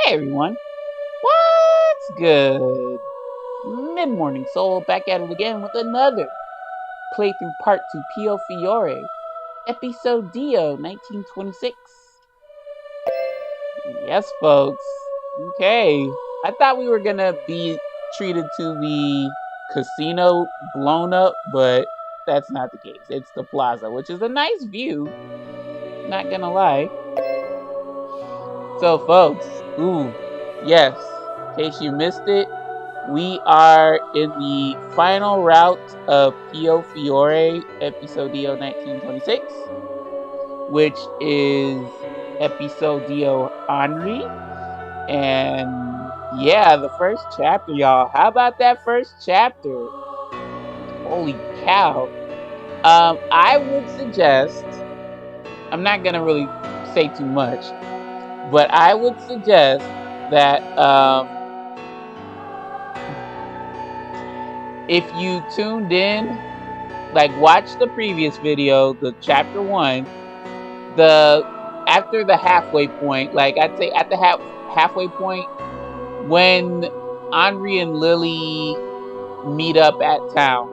Hey everyone, what's good? MidMorningSol back at it again with another playthrough part to Piofiore Episodio 1926. Yes, folks. Okay, I thought we were gonna be treated to the casino blown up, but that's not the case. It's the plaza, which is a nice view, not gonna lie. So, folks, yes, in case you missed it, we are in the final route of Piofiore Episodio 1926, which is Episodio Henri. And yeah, the first chapter, y'all. How about that first chapter? Holy cow. I would suggest, I'm not going to really say too much, but I would suggest that if you tuned in, like watch the previous video, the chapter 1, after the halfway point, like I'd say at the halfway point when Henri and Lily meet up at town.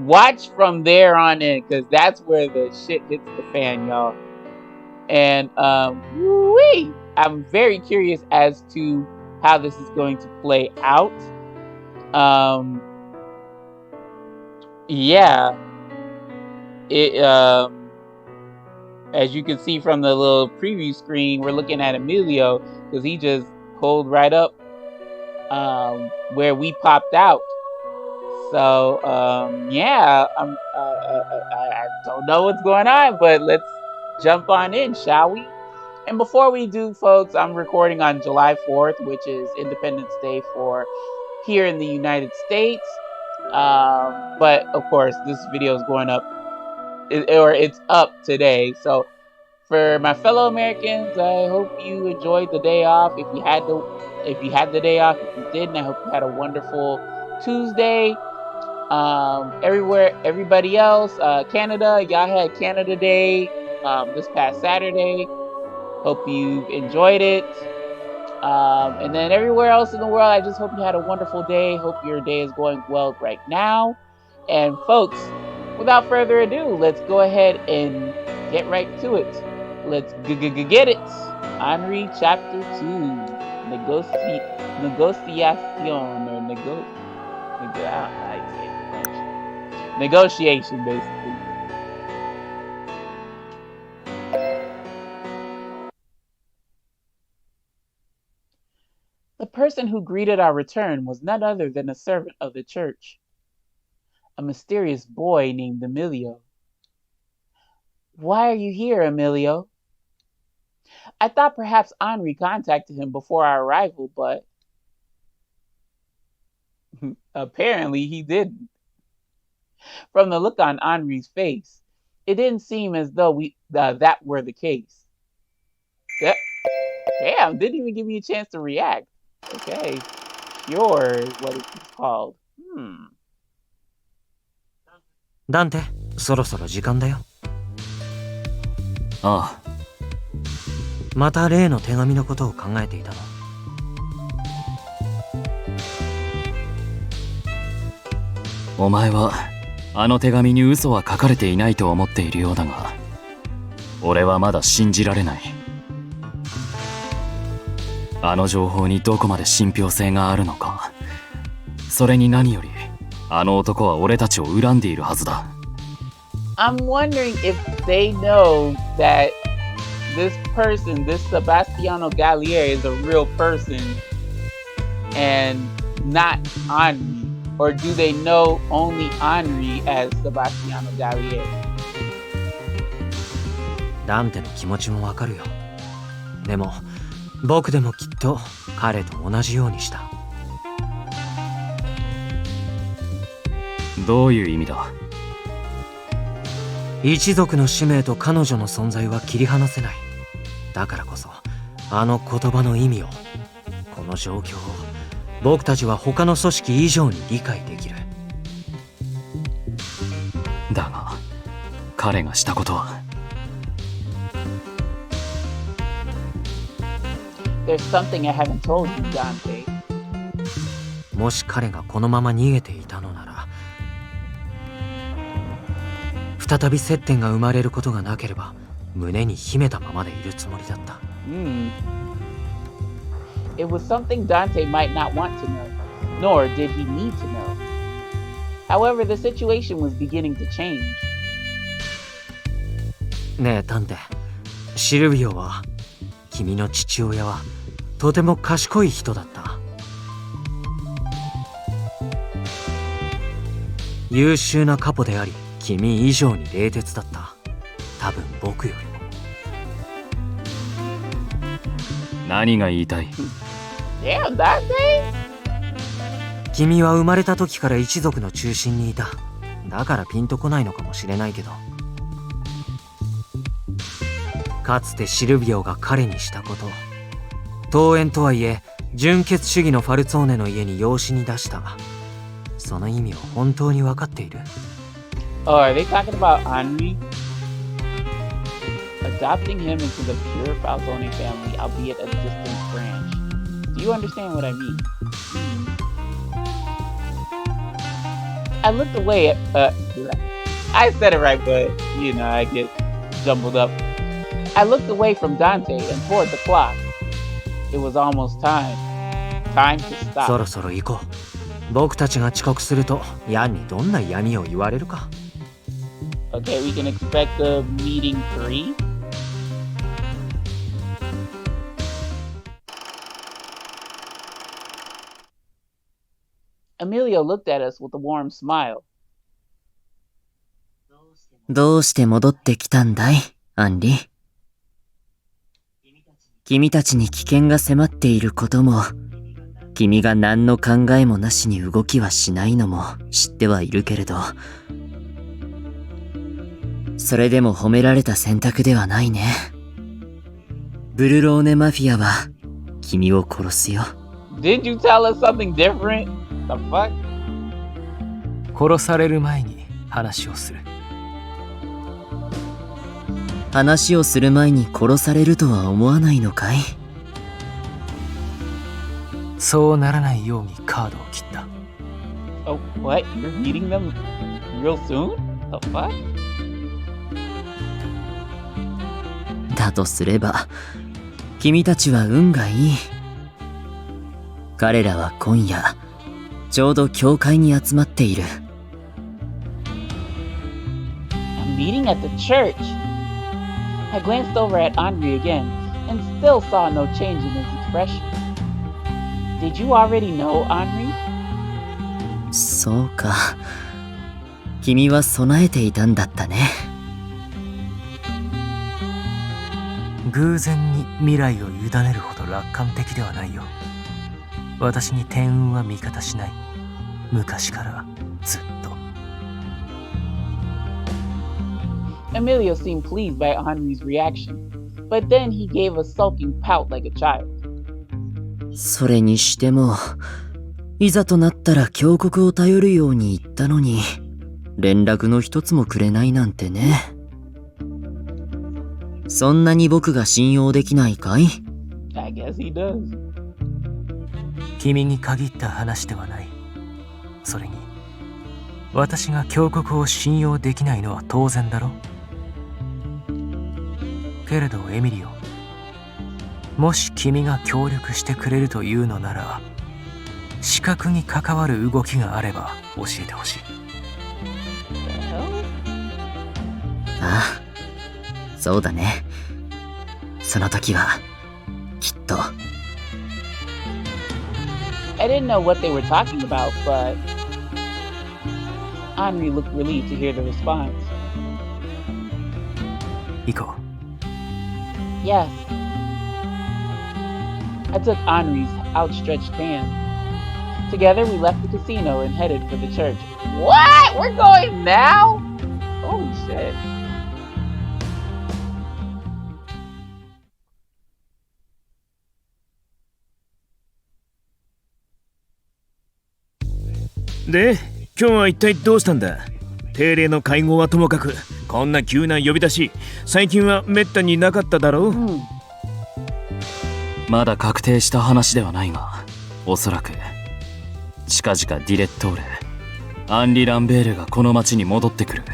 Watch from there on in, because that's where the shit hits the fan, y'all. And woo-wee, I'm very curious as to how this is going to play out. Yeah, it as you can see from the little preview screen, we're looking at Emilio because he just pulled right up where we popped out. So yeah, I don't know what's going on, but let's jump on in, shall we? And before we do, folks, I'm recording on July 4th, which is Independence Day for here in the United States. But of course, this video is going up, or it's up today. So for my fellow Americans, I hope you enjoyed the day off. If you had the day off, if you didn't, I hope you had a wonderful Tuesday. Everybody else, Canada, y'all had Canada Day this past Saturday. Hope you enjoyed it. And then everywhere else in the world, I just hope you had a wonderful day. Hope your day is going well right now. And folks, without further ado, let's go ahead and get right to it. Let's get it. Henri chapter 2. Negotiation or negotiation, basically. The person who greeted our return was none other than a servant of the church, a mysterious boy named Emilio. Why are you here, Emilio? I thought perhaps Henri contacted him before our arrival, but apparently he didn't. From the look on Henri's face, it didn't seem as though that were the case. Damn, didn't even give me a chance to react. Okay, Pure is what it's called. ダンテ、そろそろ時間だよ。ああ。また例の手紙のことを考えていたの。お前はあの手紙に嘘は書かれていないと思っているようだが、俺はまだ信じられない。あの情報にどこまで信憑性があるのか。それに何より、あの男は俺たちを恨んでいるはずだ。I'm wondering if they know that this person, this Sebastiano Gallier, is a real person and not Henri, or do they know only Henri as Sebastiano Gallier? ダンテの気持ちもわかるよ。でも僕でもきっと彼と同じようにした。どういう意味だ？一族の使命と彼女の存在は切り離せない。だからこそあの言葉の意味を、この状況を僕たちは他の組織以上に理解できる。だが彼がしたことは。There's something I haven't told you, Dante. もし彼がこのまま逃げていたのなら、再び接点が生まれることがなければ胸に秘めたままでいるつもりだった。It was something Dante might not want to know, nor did he need to know. However, the situation was beginning to change. ねえ探偵、シルビオは、君の父親はとても賢い人だった。優秀なカポであり、君以上に冷徹だった。多分僕よりも。何が言いたい？ Damn, Dante! 君は生まれた時から一族の中心にいた。だからピンとこないのかもしれないけど、かつてシルビオが彼にしたこと、遠縁とはいえ純血主義のファルツォーネの家に養子に出した。その意味を本当に分かっている。Oh, are they talking about Henri? Adopting him into the pure Falcone family, albeit a distant branch. Do you understand what I mean? I looked away at, I said it right, but, you know, I get jumbled up. I looked away from Dante and toward the clock. It was almost time. Time to stop. そろそろ行こう。僕たちが遅刻すると、ヤンにどんな嫌味を言われるか。Okay, we can expect a meeting 3. Emilio looked at us with a warm smile. どうして戻ってきたんだい、アンリ。君たちに危険が迫っていることも、君が何の考えもなしに動きはしないのも知ってはいるけれど、それでも褒められた選択ではないね。ブルローネマフィアは君を殺すよ。Did you tell us something different? The fuck? 殺される前に話をする。話をする前に殺されるとは思わないのかい？そうならないようにカードを切った。Oh, what? You're meeting them real soon? The fuck? だとすれば、君たちは運がいい。彼らは今夜、ちょうど教会に集まっている。A meeting at the church. I glanced over at Henri again and still saw no change in his expression. Did you already know Henri? そうか。君は備えていたんだったね。偶然に未来を委ねるほど楽観的ではないよ。私に天運は味方しない。昔からずっと。Emilio seemed pleased by Henri's reaction, but then he gave a sulking pout like a child. それにしても、いざとなったら峡谷を頼るように言ったのに、連絡の一つもくれないなんてね。そんなに僕が信用できないかい？ I guess he does. 君に限った話ではない。それに、私が峡谷を信用できないのは当然だろ。けれどエミリオ、もし君が協力してくれるというのなら、視覚に関わる動きがあれば教えてほしい。ああ、そうだね。その時はきっと。I didn't know what they were talking about, but Henri looked relieved to hear the response. 行こう。Yes. I took Henri's outstretched hand. Together we left the casino and headed for the church. What? We're going now? Holy shit. De, 今日は一体どうしたんだ？定例の会合はともかく、こんな急な呼び出し、最近はめったになかっただろう？まだ確定した話ではないが、おそらく近々ディレットーレ、アンリ・ランベールがこの町に戻ってくる。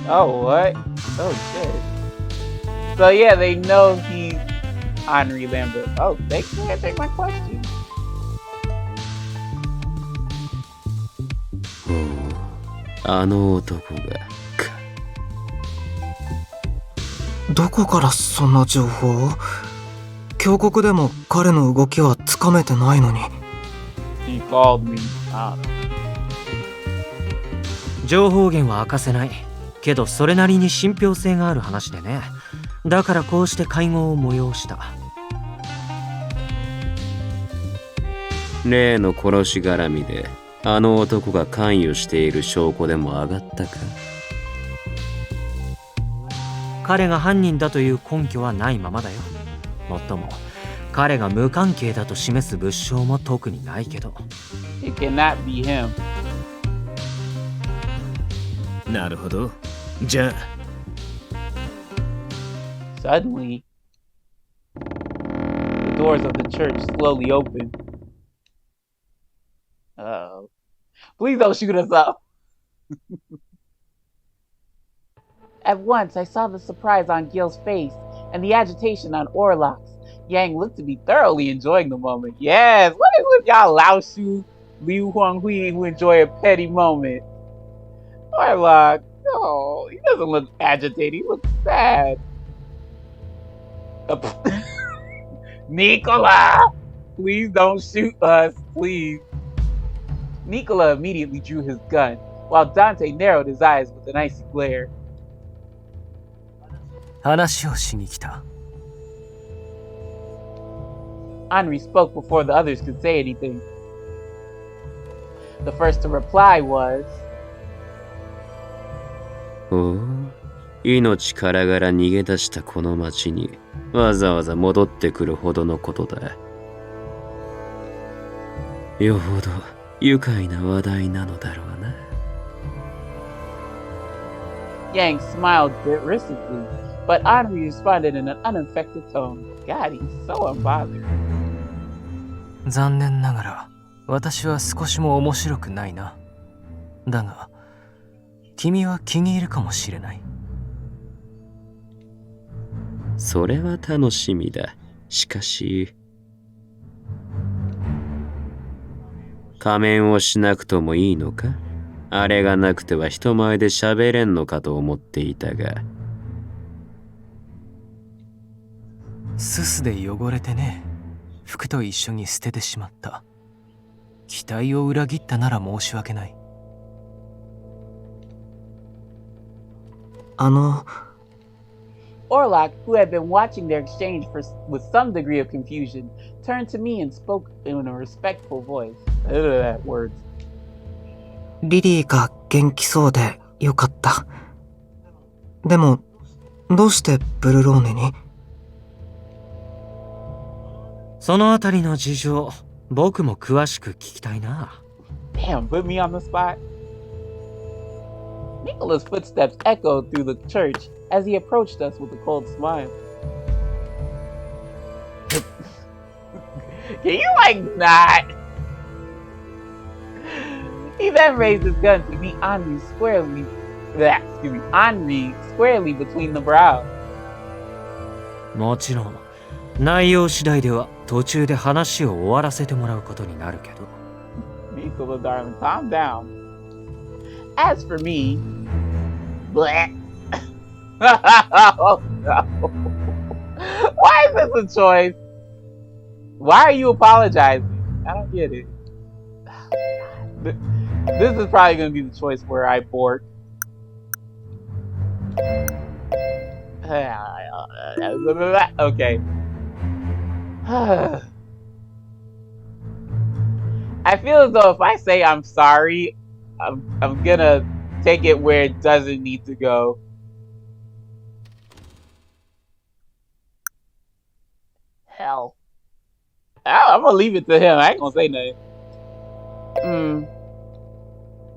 Oh, what? Oh, shit. So, yeah, they know he's Henri Lambert. Oh, thanks for answering my question. あの男がどこからそんな情報を？峡谷でも彼の動きはつかめてないのに。He called me. 情報源は明かせないけど、それなりに信憑性がある話でね。だからこうして会合を催した。例の殺し絡みであの男が関与している証拠でも上がったか？彼が犯人だという根拠はないままだよ。もっとも彼が無関係だと示す物証も特にないけど。 It cannot be him. なるほど。じゃあ Suddenly, the doors of the church slowly open. Uh-oh. Please don't shoot us up. At once, I saw the surprise on Gil's face and the agitation on Orlok's. Yang looked to be thoroughly enjoying the moment. Yes, what is with y'all Lao Shu, Liu Huanghui who enjoy a petty moment? Orlok, oh, he doesn't look agitated, he looks sad. Nicola! Please don't shoot us, please. Nicola immediately drew his gun, while Dante narrowed his eyes with an icy glare. 話をしに来た。Henri spoke before the others could say anything. The first to reply was, おう、命からがら逃げ出したこの町にわざわざ戻ってくるほどのことだ。よほど愉快な話題なのだろうな。Yang smiled derisively, but Henri responded in an unaffected tone. God, he's so unbothered. 残念ながら私は少しも面白くないな。だが君は気に入るかもしれない。それは楽しみだ。しかし仮面をしなくともいいのか？あれがなくては人前で喋れんのかと思っていたが。すすで汚れてね。服と一緒に捨ててしまった。期待を裏切ったなら申し訳ない。Orlok, who had been watching their exchange with some degree of confusion, turned to me and spoke in a respectful voice. Words. リリーが元気そうでよかった。でも、どうしてブルローネに？そのあたりの事情、僕も詳しく聞きたいな。Damn, put me on the spot. Nicola's footsteps echoed through the church as he approached us with a cold smile. Can you not? He then raised his gun to meet Henri squarely between the brows. もちろん、内容次第では途中で話を終わらせてもらうことになるけど。Nicola, darling, calm down. As for me, bleh. Oh no. Why is this a choice? Why are you apologizing? I don't get it. This is probably going to be the choice where I bork. Okay. I feel as though if I say I'm sorry, I'm gonna take it where it doesn't need to go. Hell. I'm gonna leave it to him. I ain't gonna say nothing.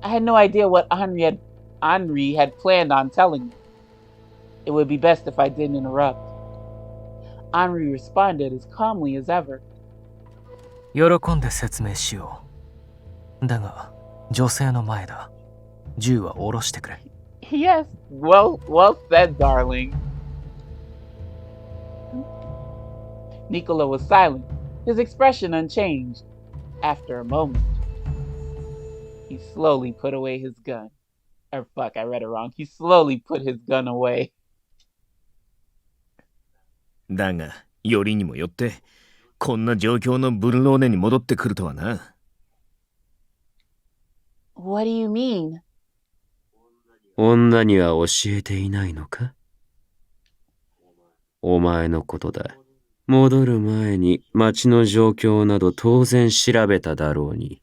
I had no idea what Henri had planned on telling me. It would be best if I didn't interrupt. Henri responded as calmly as ever. 喜んで説明しよう。だが、女性の前だ。銃は下ろしてくれ。Yes, well said, darling. Nicola was silent, his expression unchanged. After a moment, he slowly put away his gun. Or fuck, I read it wrong. He slowly put his gun away. だが、よりにもよって、こんな状況のブルローネに戻ってくるとはな。What do you mean? 女には教えていないのか？お前のことだ。戻る前に町の状況など当然調べただろうに。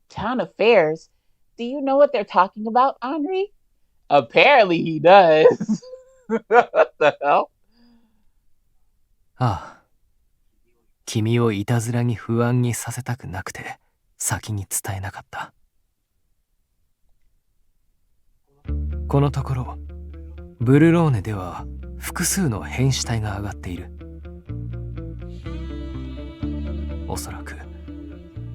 Town affairs? Do you know what they're talking about, Henri? Apparently he does. What the hell? ああ。君をいたずらに不安にさせたくなくて、先に伝えなかった。このところ、ブルローネでは複数の変死体が上がっている。おそらく、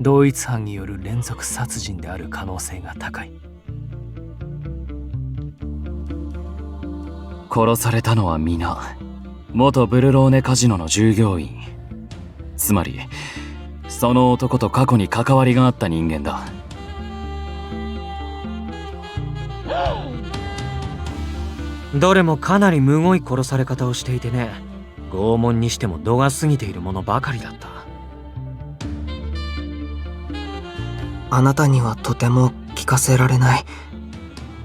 同一犯による連続殺人である可能性が高い。殺されたのは皆、元ブルローネカジノの従業員。つまり、その男と過去に関わりがあった人間だ。どれもかなりむごい殺され方をしていてね、拷問にしても度が過ぎているものばかりだった。あなたにはとても聞かせられない。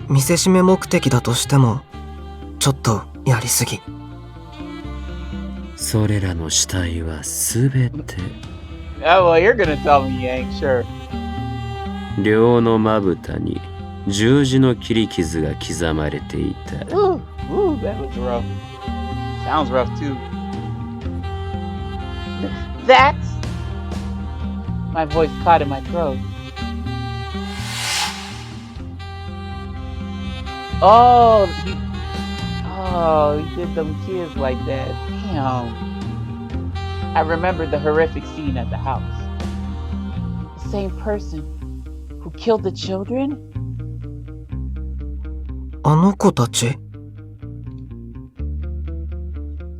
見せしめ目的だとしても、ちょっとやりすぎ。それらの死体はすべて。Oh, well, you're gonna tell me you ain't sure. 両のまぶたに十字の切り傷が刻まれていた。Ooh, that was rough. Sounds rough too. That's... My voice caught in my throat. Oh, he did them kids like that. Damn. I remembered the horrific scene at the house. The same person who killed the children? あの子たち？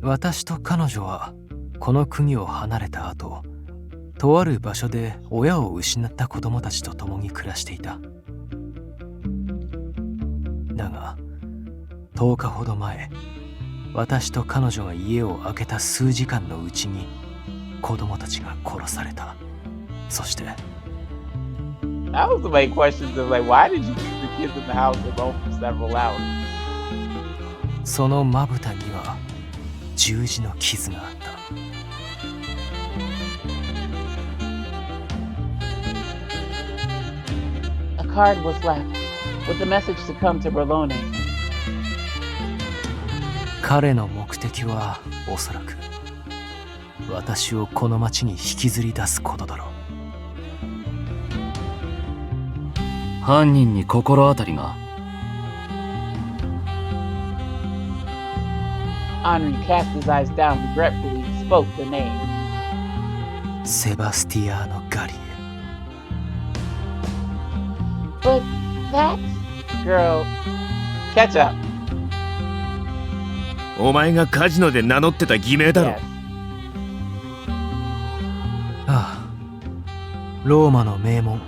私と彼女はこの国を離れた後、とある場所で親を失った子供たちと共に暮らしていた。だが、10日ほど前、私と彼女が家を空けた数時間のうちに子供たちが殺された。そして、That was the main question. Of like, why did you leave the kids in the house alone for several hours? そのまぶたには十字の傷があった。A card was left with a message to come to Berlone. 彼の目的はおそらく私をこの町に引きずり出すことだろう。犯人に心当たりが。Henri cast his eyes down regretfully and spoke the name. セバスティアーノ・ガリエ。But that's... Girl, catch up. お前がカジノで名乗ってた偽名だろ。Yes. ああ、ローマの名門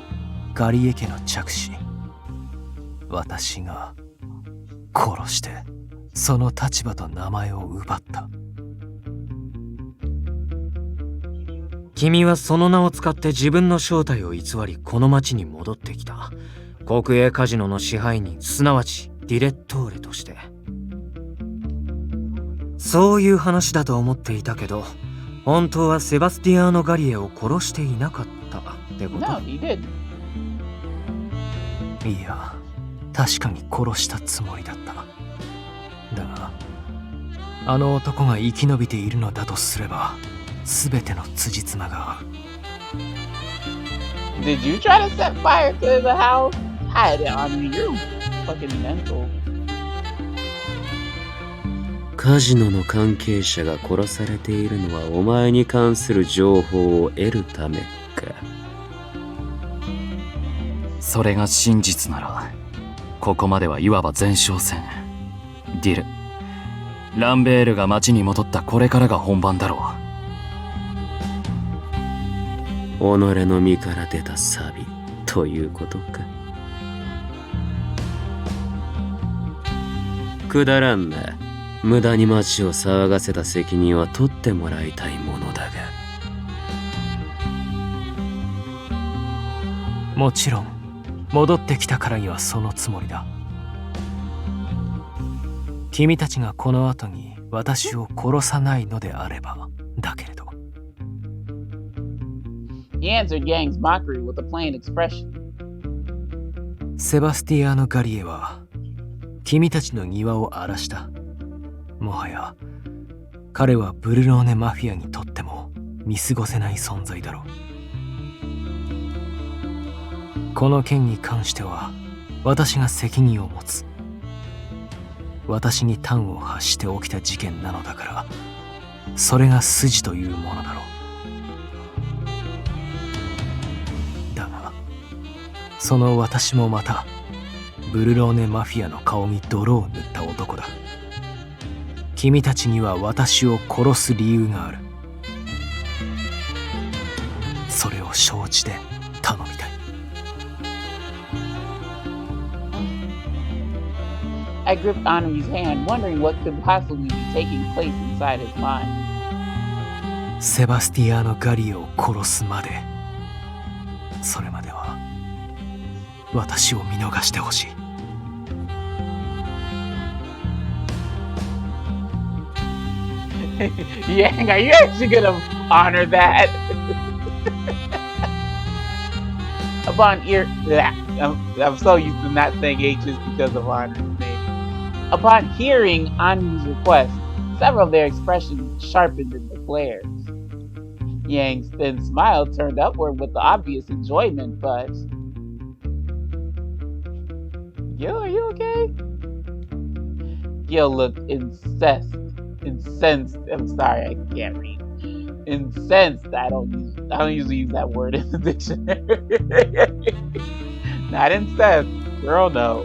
ガリエ家の嫡子。私が殺してその立場と名前を奪った。君はその名を使って自分の正体を偽りこの町に戻ってきた。国営カジノの支配人、すなわちディレットーレとして。そういう話だと思っていたけど、本当はセバスティアーノ・ガリエを殺していなかったってこと？ No, he didn't. いや、確かに殺したつもりだった。だが、あの男が生き延びているのだとすれば、すべての辻褄が合う。Did you try to set fire to the house? Hide it, Henri. You're fucking mental. カジノの関係者が殺されているのはお前に関する情報を得るためか。それが真実なら、ここまではいわば前哨戦。ディル、ランベールが町に戻ったこれからが本番だろ己の身から出たサビということか。くだらんな。無駄に町を騒がせた責任は取ってもらいたいものだが。もちろん戻ってきたからにはそのつもりだ。君たちがこの後に私を殺さないのであればだけれど。He answered Yang's mockery with a plain expression. セバスティアーノ・ガリエは君たちの庭を荒らした。もはや彼はブルローネマフィアにとっても見過ごせない存在だろう。この件に関しては私が責任を持つ。私に端を発して起きた事件なのだから、それが筋というものだろう。だがその私もまたブルローネマフィアの顔に泥を塗った男だ。君たちには私を殺す理由がある。それを承知で頼みたい。I gripped Henri's hand, wondering what could possibly be taking place inside his mind. セバスティアーノ・ガリエを殺すまで、それまでは私を見逃してほしい。Yang, are you actually gonna honor that? I'm so used to not saying H's because of Henri's name. Upon hearing Henri's request, several of their expressions sharpened into glares. Yang's thin smile turned upward with the obvious enjoyment, but... Gil, are you okay? Gil looked incensed. I'm sorry, I can't read. Incensed. I don't usually use that word in the dictionary. Not incensed. Girl, no.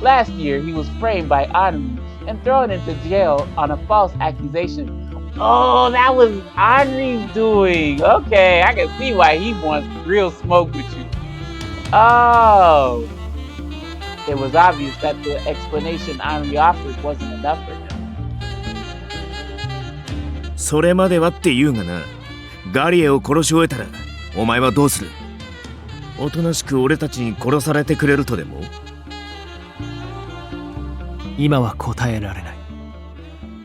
Last year, he was framed by Henri and thrown into jail on a false accusation. Oh, that was Henri's doing. Okay, I can see why he wants real smoke with you. Oh. It was obvious that the explanation Henri offered wasn't enough for him. それまではって言うがな。ガリエを殺し終えたらお前はどうする？おとなしく俺たちに殺されてくれるとでも？今は答えられない。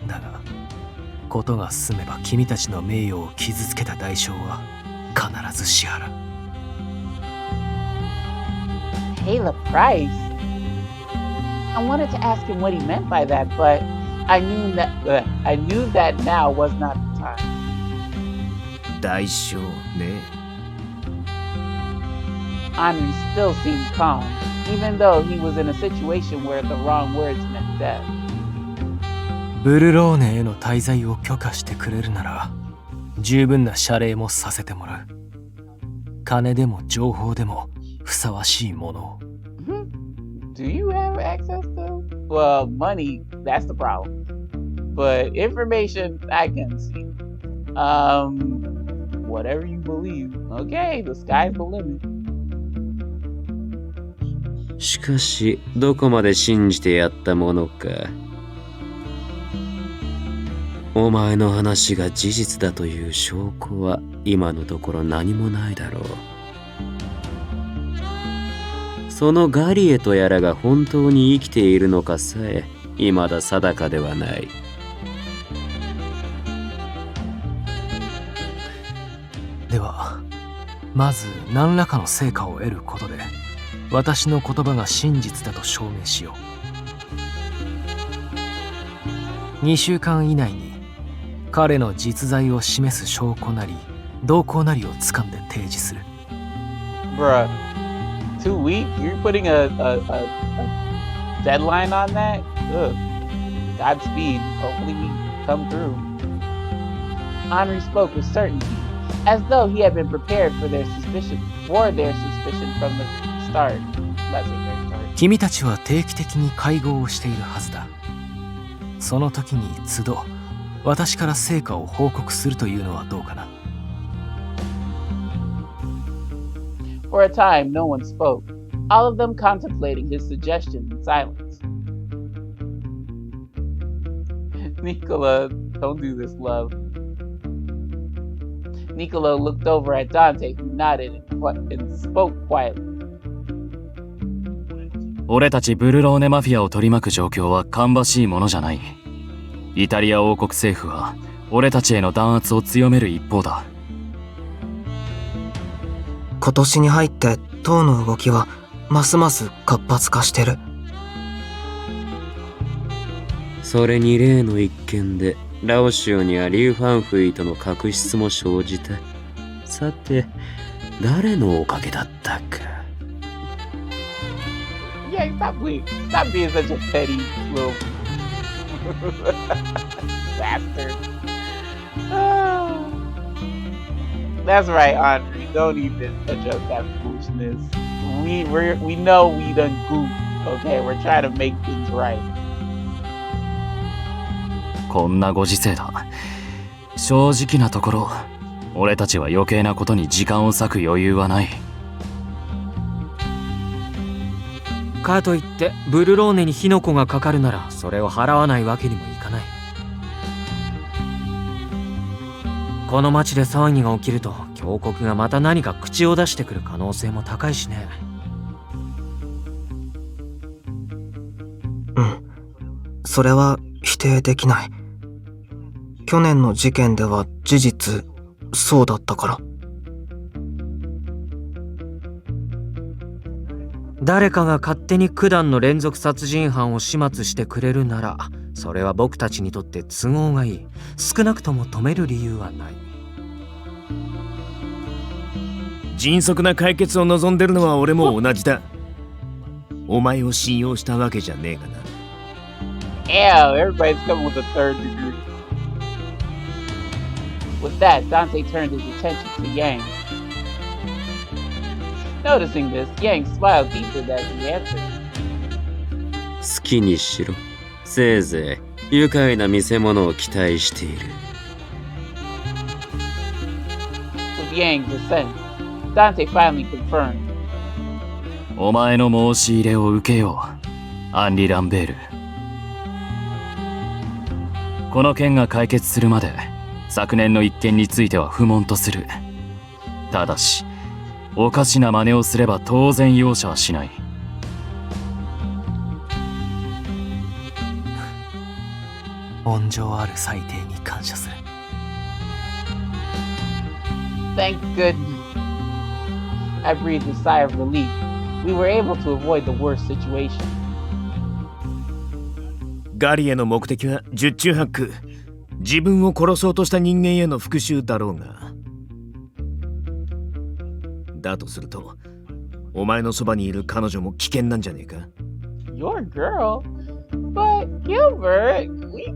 だがことが進めば君たちの名誉を傷つけた代償は必ず支払う。Pay the price? I wanted to ask him what he meant by that, but I knew that now was not the time. 代償ね。Henri still seemed calm, even though he was in a situation where the wrong words meant death. ブルローネへの滞在を許可してくれるなら十分な謝礼もさせてもらう。金でも情報でもふさわしいものを。Do you have access to? Well, money, that's the problem. But information, I can see. Whatever you believe. Okay, the sky's the limit. しかし、どこまで信じてやったものか。お前の話が事実だという証拠は今のところ何もないだろう。そのガリエとやらが本当に生きているのかさえ未だ定かではない。ではまず何らかの成果を得ることで私の言葉が真実だと証明しよう。2週間以内に彼の実在を示す証拠なり動向なりを掴んで提示する。Bruh, 2 weeks? You're putting a deadline on that? Ugh. Godspeed. Hopefully we come through. Henri spoke with certainty, as though he had been prepared for their suspicion from the start. Let's say very start. 君たちは定期的に会合をしているはずだ。その時に都度私から成果を報告するというのはどうかな。For a time, no one spoke, all of them contemplating his suggestion in silence. Nicola, don't do this, love. Nicola looked over at Dante, who nodded and spoke quietly. 俺たちブルローネマフィアを取り巻く状況は芳しいものじゃない。イタリア王国政府は俺たちへの弾圧を強める一方だ。今年に入って党の動きはますます活発化してる。それに例の一件でラオシオにはリュウ・ファンフイとの確執も生じた。さて誰のおかげだったか。Yeah, stop being such a petty little bastard. That's right, Henri. Don't even touch up that foolishness. We know we done goofed. Okay, we're trying to make things right. こんなご時世だ。正直なところ、俺たちは余計なことに時間を割く余裕はない。かといってブルローネに火の粉がかかるならそれを払わないわけにもいかない。この町で騒ぎが起きると教国がまた何か口を出してくる可能性も高いしね。うん、それは否定できない。去年の事件では事実そうだったから。誰かが勝手に九段の連続殺人犯を始末してくれるならそれは僕たちにとって都合がいい。少なくとも止める理由はない。迅速な解決を望んでるのは俺も同じだ。お前を信用したわけじゃねえがな。Ew, everybody's coming with a third degree. With that, Dante turned his attention to Yang. Noticing this, Yang smiled deeper as he answered. 好きにしろ。せいぜい愉快な見せ物を期待している。With Yang's assent, Dante finally confirmed. お前の申し入れを受けよう、アンリ・ランベール。この件が解決するまで昨年の一件については不問とする。ただしおかしな真似をすれば当然容赦はしない。温情ある裁定に感謝する。Thank goodness. I breathed a sigh of relief. We were able to avoid the worst situation. ガリエの目的は十中八九自分を殺そうとした人間への復讐だろうが。だとするとお前のそばにいる彼女も危険なんじゃねえか。 Your girl? But Gilbert,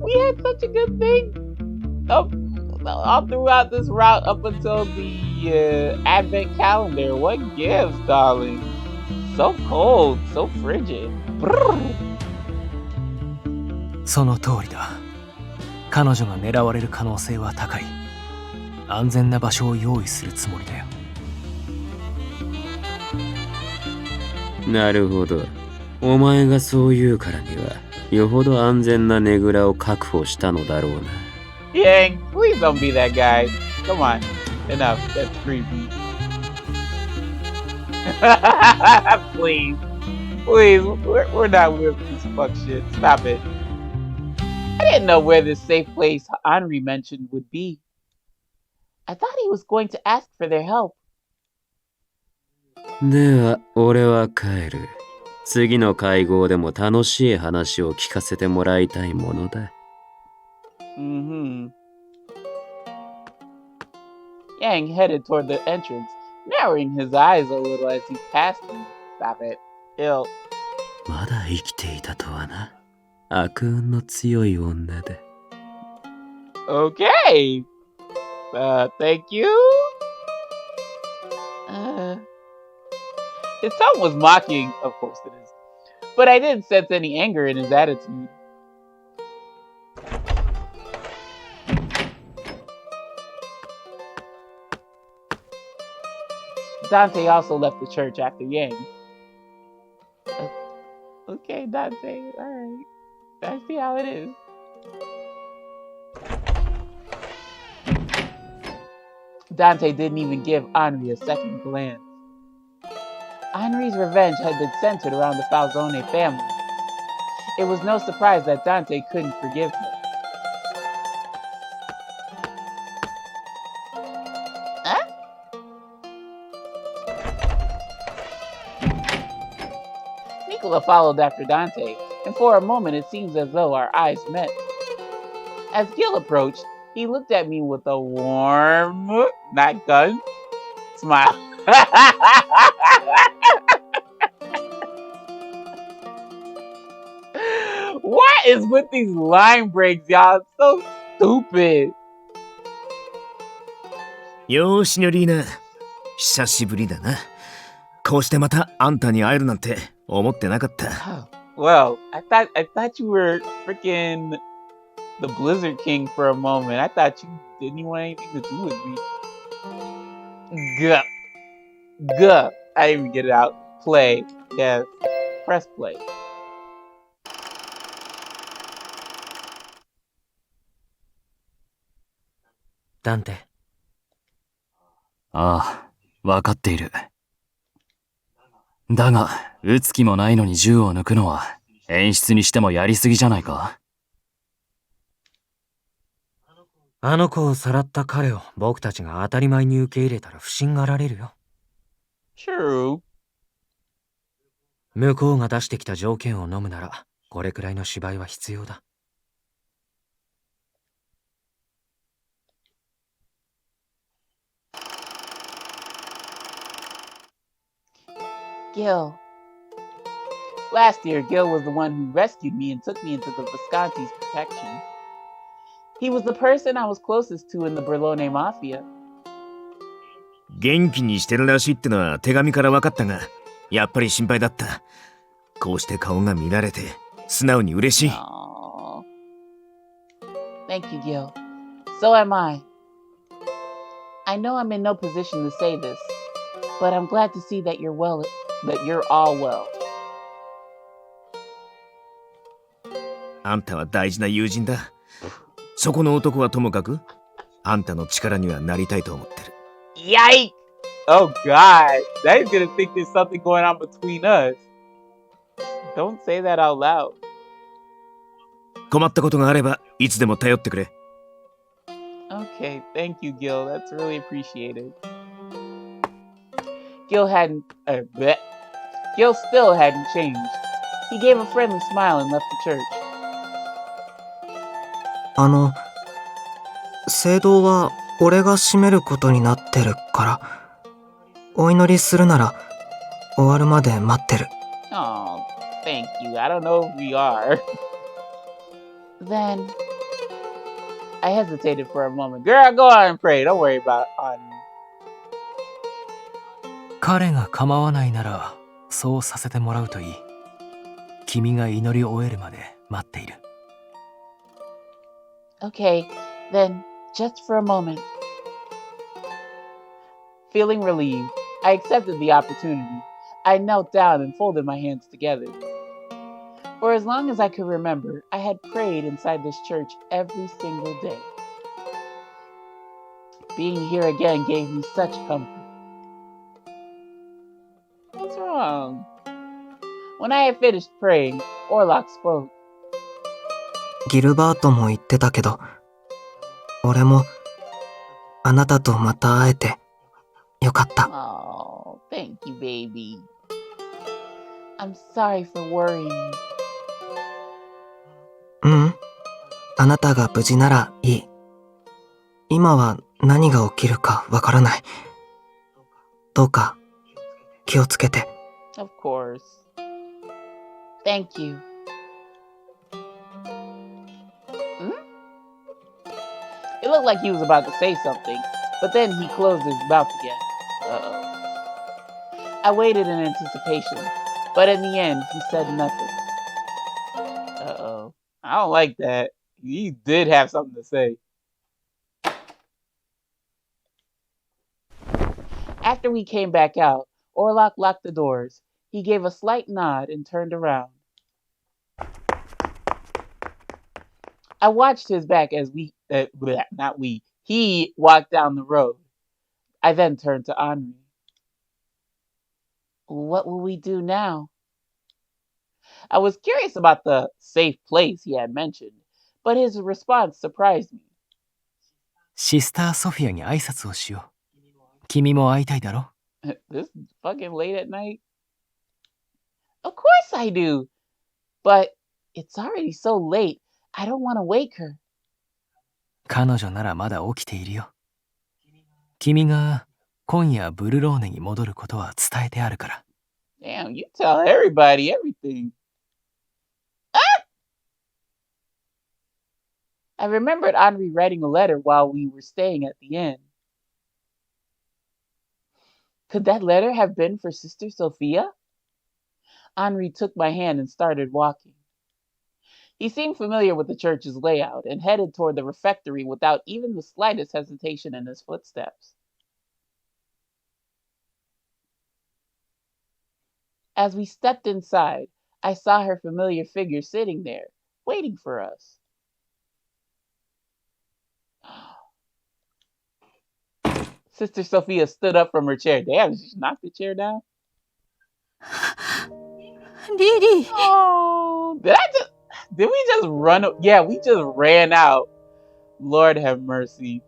we had such a good thing all throughout this route up until the advent calendar. What gives, darling? So cold, so frigid. Brrr. その通りだ。彼女が狙われる可能性は高い。安全な場所を用意するつもりだよ。なるほど。お前がそう言うからにはよほど安全なねぐらを確保したのだろうな。Yang, please don't be that guy. Come on. Enough. That's creepy. Please. Please. We're not with this fuck shit. Stop it. I didn't know where this safe place Henri mentioned would be. I thought he was going to ask for their help. では俺は帰る。次の会合でも楽しい話を聞かせてもらいたいものだ。Yang headed toward the entrance, narrowing his eyes a little as he passed them. Stop it. Ew. まだ生きていたとはな。悪運の強い女で。Okay. Thank you. His tone was mocking, of course it is. But I didn't sense any anger in his attitude. Dante also left the church after Yang. Okay, Dante, alright. I see how it is. Dante didn't even give Henri a second glance. Henri's revenge had been centered around the Falzone family. It was no surprise that Dante couldn't forgive him. Huh? Nicola followed after Dante, and for a moment it seems as though our eyes met. As Gil approached, he looked at me with a warm, not gun, smile. What is with these line breaks, y'all? It's so stupid. よーしニョリーナ、久しぶりだな。こうしてまたあんたに会えるなんて思ってなかった。Well, I thought you were freaking the Blizzard King for a moment. I thought you didn't want anything to do with me. Guh. Guh. I didn't even get it out. Play. Yes. Press play. Dante. ああ、わかっている。だが、撃つ気もないのに銃を抜くのは、演出にしてもやりすぎじゃないか？あの子をさらった彼を僕たちが当たり前に受け入れたら不審がられるよ。True. 向こうが出してきた条件を飲むなら、これくらいの芝居は必要だ。Gil. Last year, Gil was the one who rescued me and took me into the Visconti's protection. He was the person I was closest to in the Berlone Mafia. 元気にしてるらしいってのは手紙から分かったが、やっぱり心配だった。こうして顔が見られて素直に嬉しい。Aww. Thank you, Gil. So am I. I know I'm in no position to say this, but I'm glad to see that you're well, that you're all well. あんたは大事な友人だ。そこの男はともかく、あんたの力にはなりたいと思ってる。Yikes! Oh God, now he's gonna think there's something going on between us. Don't say that out loud. 困ったことがあればいつでも頼ってくれ。Okay, thank you, Gil. That's really appreciated. Gil still hadn't changed. He gave a friendly smile and left the church. 聖堂は俺が閉めることになってるから、お祈りするなら終わるまで待ってる。Oh, thank you. I don't know if we are. Then I hesitated for a moment. Girl, go on and pray. Don't worry about it. 彼が構わないならそうさせてもらうといい。君が祈り終えるまで待っている。Okay, then, just for a moment. Feeling relieved, I accepted the opportunity. I knelt down and folded my hands together. For as long as I could remember, I had prayed inside this church every single day. Being here again gave me such comfort. What's wrong? When I had finished praying, Orlok spoke. ギルバートも言ってたけど、俺もあなたとまた会えてよかった。Oh, thank you, baby. I'm sorry for worrying. あなたが無事ならいい。今は何が起きるかわからない。どうか気をつけて。Of course. Thank you. Hmm? It looked like he was about to say something, but then he closed his mouth again. Uh-oh. I waited in anticipation, but in the end, he said nothing. Uh-oh. I don't like that. He did have something to say. After we came back out, Orlok locked the doors. He gave a slight nod and turned around. I watched his back as he walked down the road. I then turned to Henri. What will we do now? I was curious about the safe place he had mentioned, but his response surprised me. シスターソフィアに挨拶をしよう。君も会いたいだろ This is fucking late at night? Of course I do. But it's already so late. I don't want to wake her. 彼女ならまだ起きているよ。君が今夜ブルローネに戻ることは伝えてあるから。Damn, you tell everybody everything. Ah! I remembered Henri writing a letter while we were staying at the inn. Could that letter have been for Sister Sophia? Henri took my hand and started walking. He seemed familiar with the church's layout and headed toward the refectory without even the slightest hesitation in his footsteps. As we stepped inside, I saw her familiar figure sitting there, waiting for us. Sister Sophia stood up from her chair. Damn, she knocked the chair down? Lily! Oh, did we just run? Yeah, we just ran out. Lord have mercy.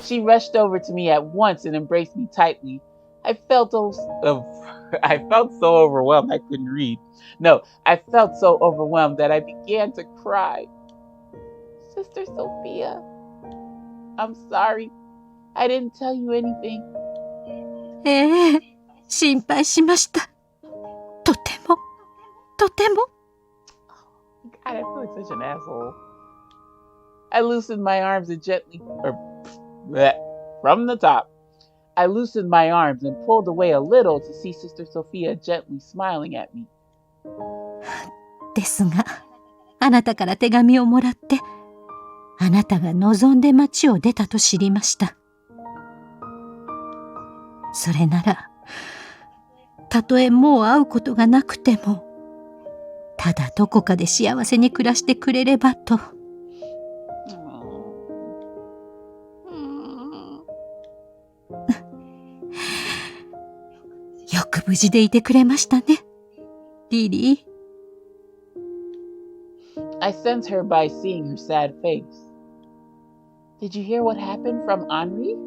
She rushed over to me at once and embraced me tightly. I felt so overwhelmed I couldn't read. No, I felt so overwhelmed that I began to cry. Sister Sophia, I'm sorry. I didn't tell you anything. 心配しました。とても。God, I feel like such an asshole. I loosened my arms and from the top. I loosened my arms and pulled away a little to see Sister Sophia gently smiling at me. ですが、あなたから手紙をもらって、あなたが望んで町を出たと知りました。それなら、たとえもう会うことがなくても、ただどこかで幸せに暮らしてくれればと。よく無事でいてくれましたね、リリー。I sensed her by seeing her sad face. Did you hear what happened from Henri?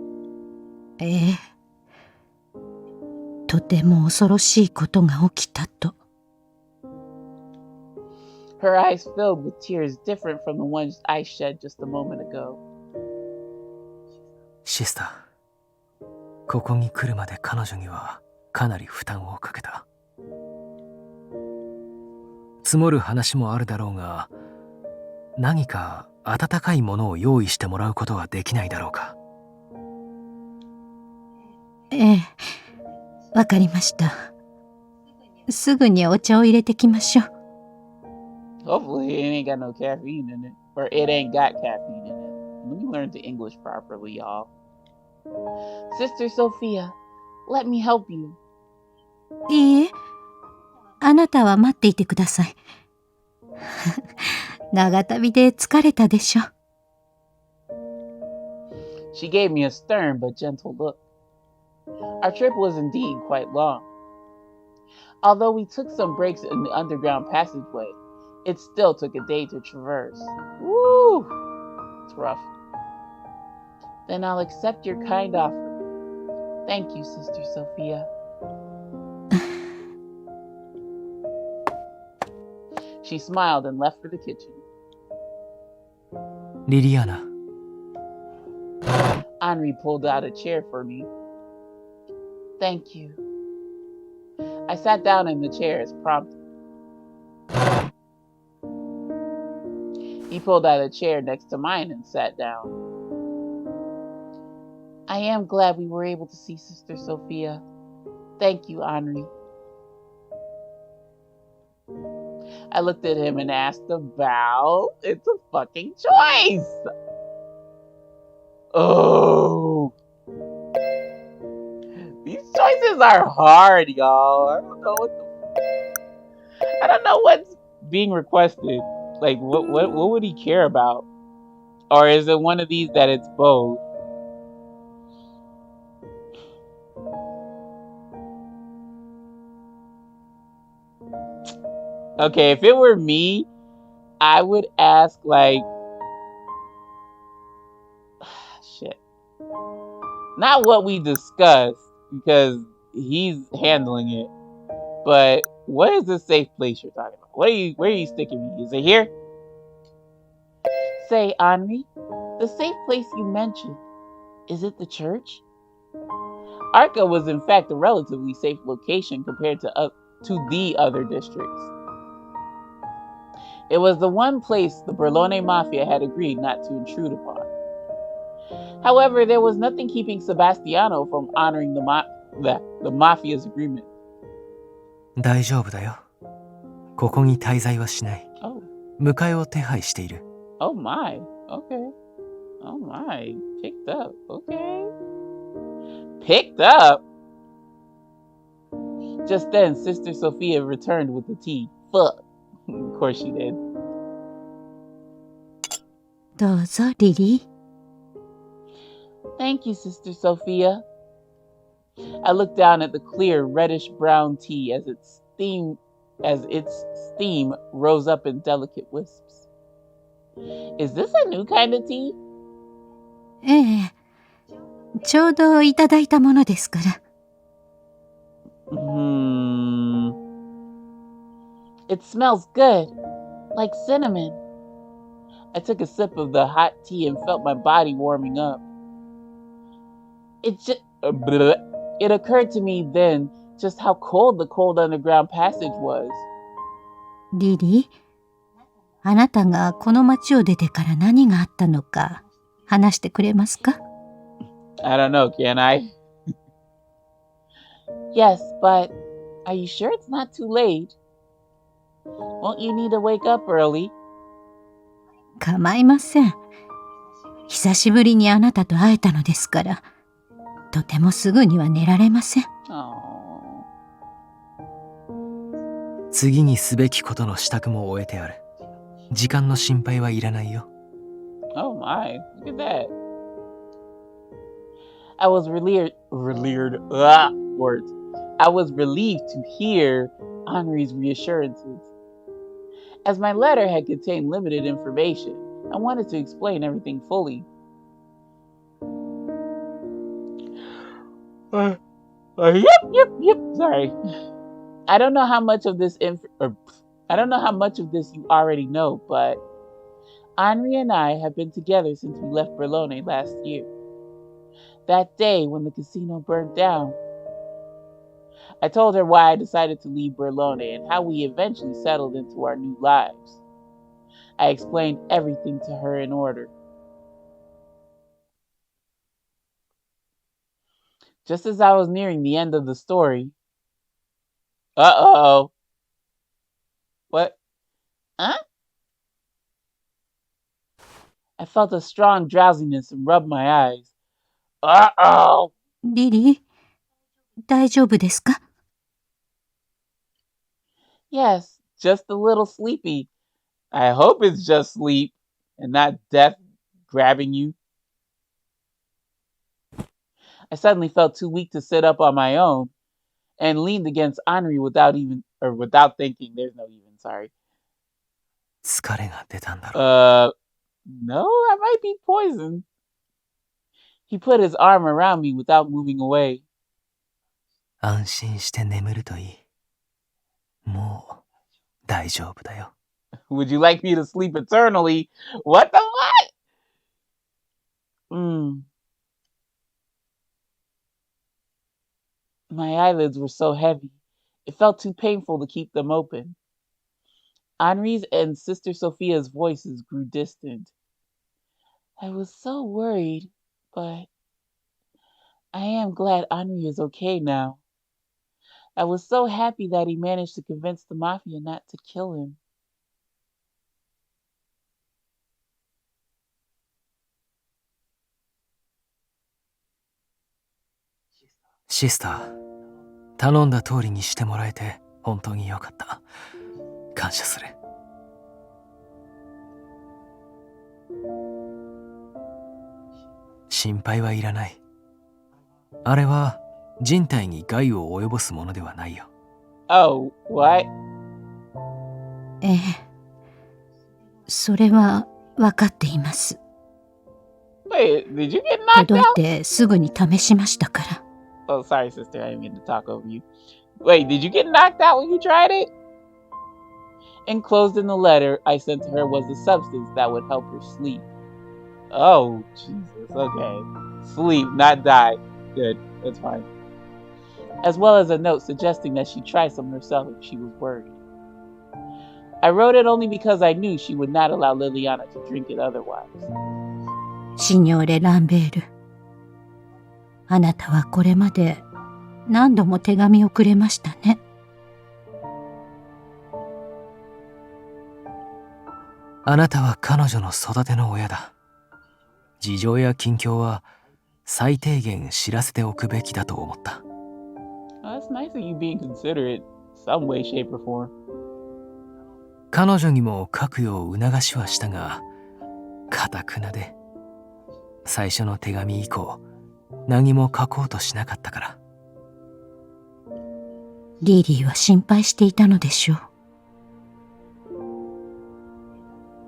ええ。とても恐ろしいことが起きたと。Her eyes filled with tears different from the ones I shed just a moment ago. シスター、ここに来るまで彼女にはかなり負担をかけた。積もる話もあるだろうが、何か温かいものを用意してもらうことはできないだろうか。ええ、わかりました。すぐにお茶を入れてきましょう。Hopefully it ain't got no caffeine in it. Or it ain't got caffeine in it. Let me learn to English properly, y'all. Sister Sophia, let me help you. いいえ、あなたは待っていてください。長旅で疲れたでしょ。She gave me a stern but gentle look. Our trip was indeed quite long. Although we took some breaks in the underground passageway, it still took a day to traverse. Woo! It's rough. Then I'll accept your kind offer. Thank you, Sister Sophia. She smiled and left for the kitchen. リリアナ。Henri pulled out a chair for me. Thank you. I sat down in the chair as prompted. He pulled out a chair next to mine and sat down. I am glad we were able to see Sister Sophia. Thank you, Henri. I looked at him and asked about. It's a fucking choice. Oh. These choices are hard, y'all. I don't know what's being requested. Like, what would he care about? Or is it one of these that it's both? Okay, if it were me, I would ask, like, shit. Not what we discussed, because he's handling it. But what is the safe place you're talking about? Where are you sticking me? Is it here? Say, Henri, the safe place you mentioned, is it the church? Arca was in fact a relatively safe location compared to the other districts. It was the one place the Berlone Mafia had agreed not to intrude upon. However, there was nothing keeping Sebastiano from honoring the Mafia's agreement. 大丈夫だよ。ここに滞在はしない。Oh. 迎えを手配している。Oh my. Okay. Oh my. Picked up. Okay. Picked up? Just then, Sister Sophia returned with the tea. Fuck. Of course she did. どうぞ、リリー。Thank you, Sister Sophia. I looked down at the clear reddish-brown tea as its steam rose up in delicate wisps. Is this a new kind of tea? ええ、ちょうどいただいたものですから。It smells good, like cinnamon. I took a sip of the hot tea and felt my body warming up. It occurred to me then just how cold the cold underground passage was. リリー、あなたがこの町を出てから何があったのか話してくれますか？ I don't know, can I? Yes, but are you sure it's not too late? Won't you need to wake up early? 構いません。久しぶりにあなたと会えたのですから、とてもすぐには寝られません。次にすべきことの支度も終えてある。時間の心配はいらないよ。Oh my, look at that. I was relieved to hear Henri's reassurances. As my letter had contained limited information, I wanted to explain everything fully. Yep. Sorry. I don't know how much of this you already know, but Henri and I have been together since we left Berlone last year. That day when the casino burned down. I told her why I decided to leave Berlone and how we eventually settled into our new lives. I explained everything to her in order. Just as I was nearing the end of the story. Uh-oh. What? Huh? I felt a strong drowsiness and rubbed my eyes. Uh-oh. リリー、大丈夫ですか？ Yes, just a little sleepy. I hope it's just sleep and not death grabbing you. I suddenly felt too weak to sit up on my own and leaned against Henri without thinking. There's no even, sorry. 疲れが出たんだろう。No, I might be poisoned. He put his arm around me without moving away. 安心して眠るといい。もう大丈夫だよ。Would you like me to sleep eternally? What the what? My eyelids were so heavy. It felt too painful to keep them open. Henri's and Sister Sophia's voices grew distant. I was so worried, but I am glad Henri is okay now. I was so happy that he managed to convince the Mafia not to kill him.シスター、頼んだ通りにしてもらえて本当によかった。感謝する。心配はいらない。あれは人体に害を及ぼすものではないよ。Oh, what? ええ、それは分かっています。Wait, did you get knocked 届い out? てすぐに試しましたから。Oh, sorry, sister. I didn't mean to talk over you. Wait, did you get knocked out when you tried it? Enclosed in the letter I sent to her was a substance that would help her sleep. Oh, Jesus. Okay. Sleep, not die. Good. That's fine. As well as a note suggesting that she try some herself if she was worried. I wrote it only because I knew she would not allow Liliana to drink it otherwise. シニョーレ・ランベール、あなたはこれまで何度も手紙をくれましたね。あなたは彼女の育ての親だ。事情や近況は最低限知らせておくべきだと思った。Oh, that's nice of you being considerate, some way, shape, or form. 彼女にも書くよう促しはしたが、堅くなで。最初の手紙以降、何も書こうとしなかったから。リリーは心配していたのでしょう。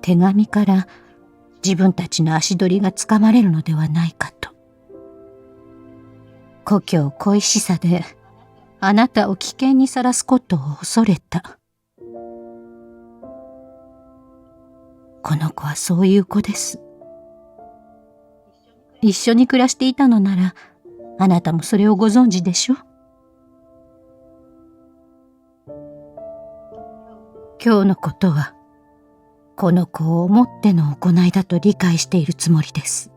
手紙から自分たちの足取りがつかまれるのではないかと。故郷恋しさであなたを危険にさらすことを恐れた。この子はそういう子です。一緒に暮らしていたのなら、あなたもそれをご存知でしょ。今日のことは、この子を思っての行いだと理解しているつもりです。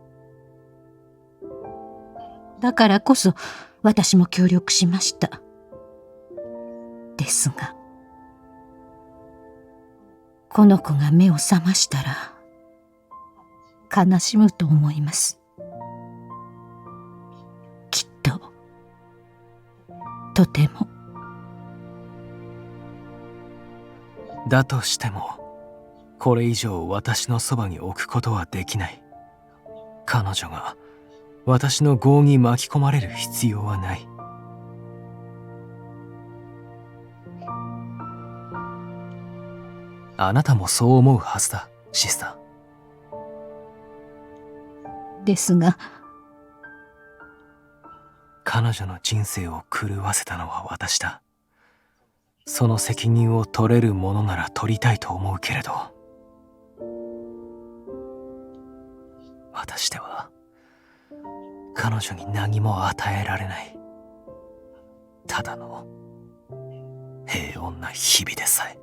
だからこそ、私も協力しました。ですが、この子が目を覚ましたら、悲しむと思います。きっと、とても。だとしても、これ以上私のそばに置くことはできない。彼女が私の業に巻き込まれる必要はない。あなたもそう思うはずだ、シスター。ですが、彼女の人生を狂わせたのは私だ。その責任を取れるものなら取りたいと思うけれど、私では彼女に何も与えられない。ただの平穏な日々でさえ。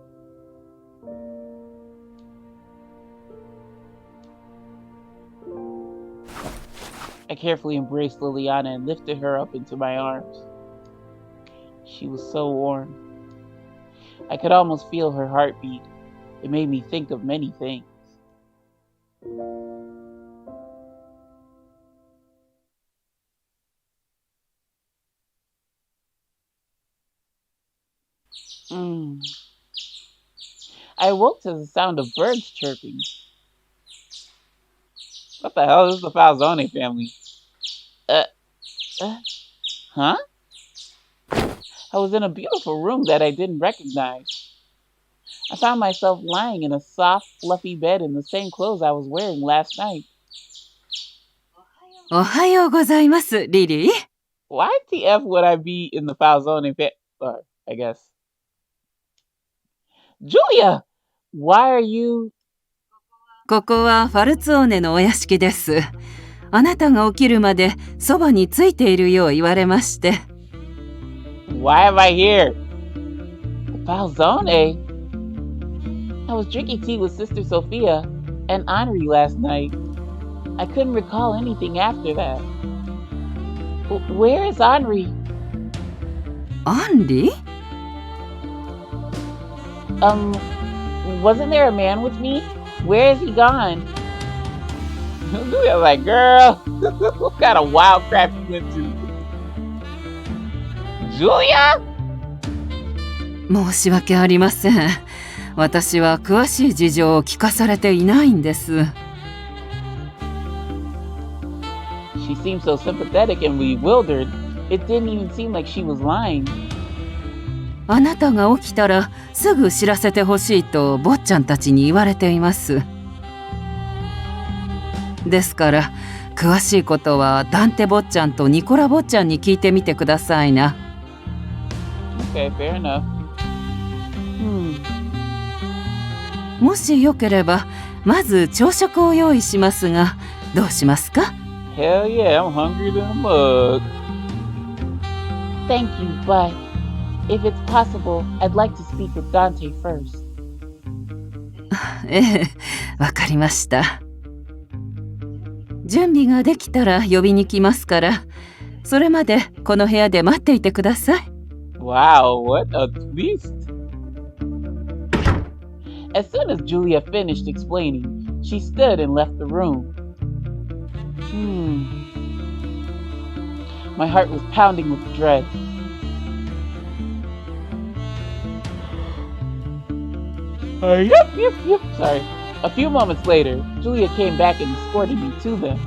I carefully embraced Liliana and lifted her up into my arms. She was so warm. I could almost feel her heartbeat. It made me think of many things. I awoke to the sound of birds chirping. What the hell? This is the Falzone family. Huh? I was in a beautiful room that I didn't recognize. I found myself lying in a soft, fluffy bed in the same clothes I was wearing last night. おはようございます、リリー。Why the F would I be in the Falzone family? I guess. Julia! Why are you... ここはファルツォーネのお屋敷です。あなたが起きるまでそばについているよう言われまして。Why am I here? Falzone? I was drinking tea with Sister Sophia and Henri last night. I couldn't recall anything after that. Where is Henri? Henri? Wasn't there a man with me? Where is he gone? I was like, girl, what kind of wild crap you went to? Julia? 申し訳ありません。私は詳しい事情を聞かされていないんです。She seemed so sympathetic and bewildered. It didn't even seem like she was lying. あなたが起きたらすぐ知らせてほしいと坊ちゃんたちに言われています。ですから詳しいことはダンテ坊ちゃんとニコラ坊ちゃんに聞いてみてくださいな。Okay, fair enough. もしよければまず朝食を用意しますがどうしますか？ Hell yeah, I'm hungry than a mug. Thank you, but if it's possible, I'd like to speak with Dante first. ええ、わかりました。準備ができたら呼びに来ますから、それまでこの部屋で待っていてください。Wow, what a twist! As soon as Julia finished explaining, she stood and left the room. My heart was pounding with dread. Yep. Sorry. A few moments later, Julia came back and escorted me to them.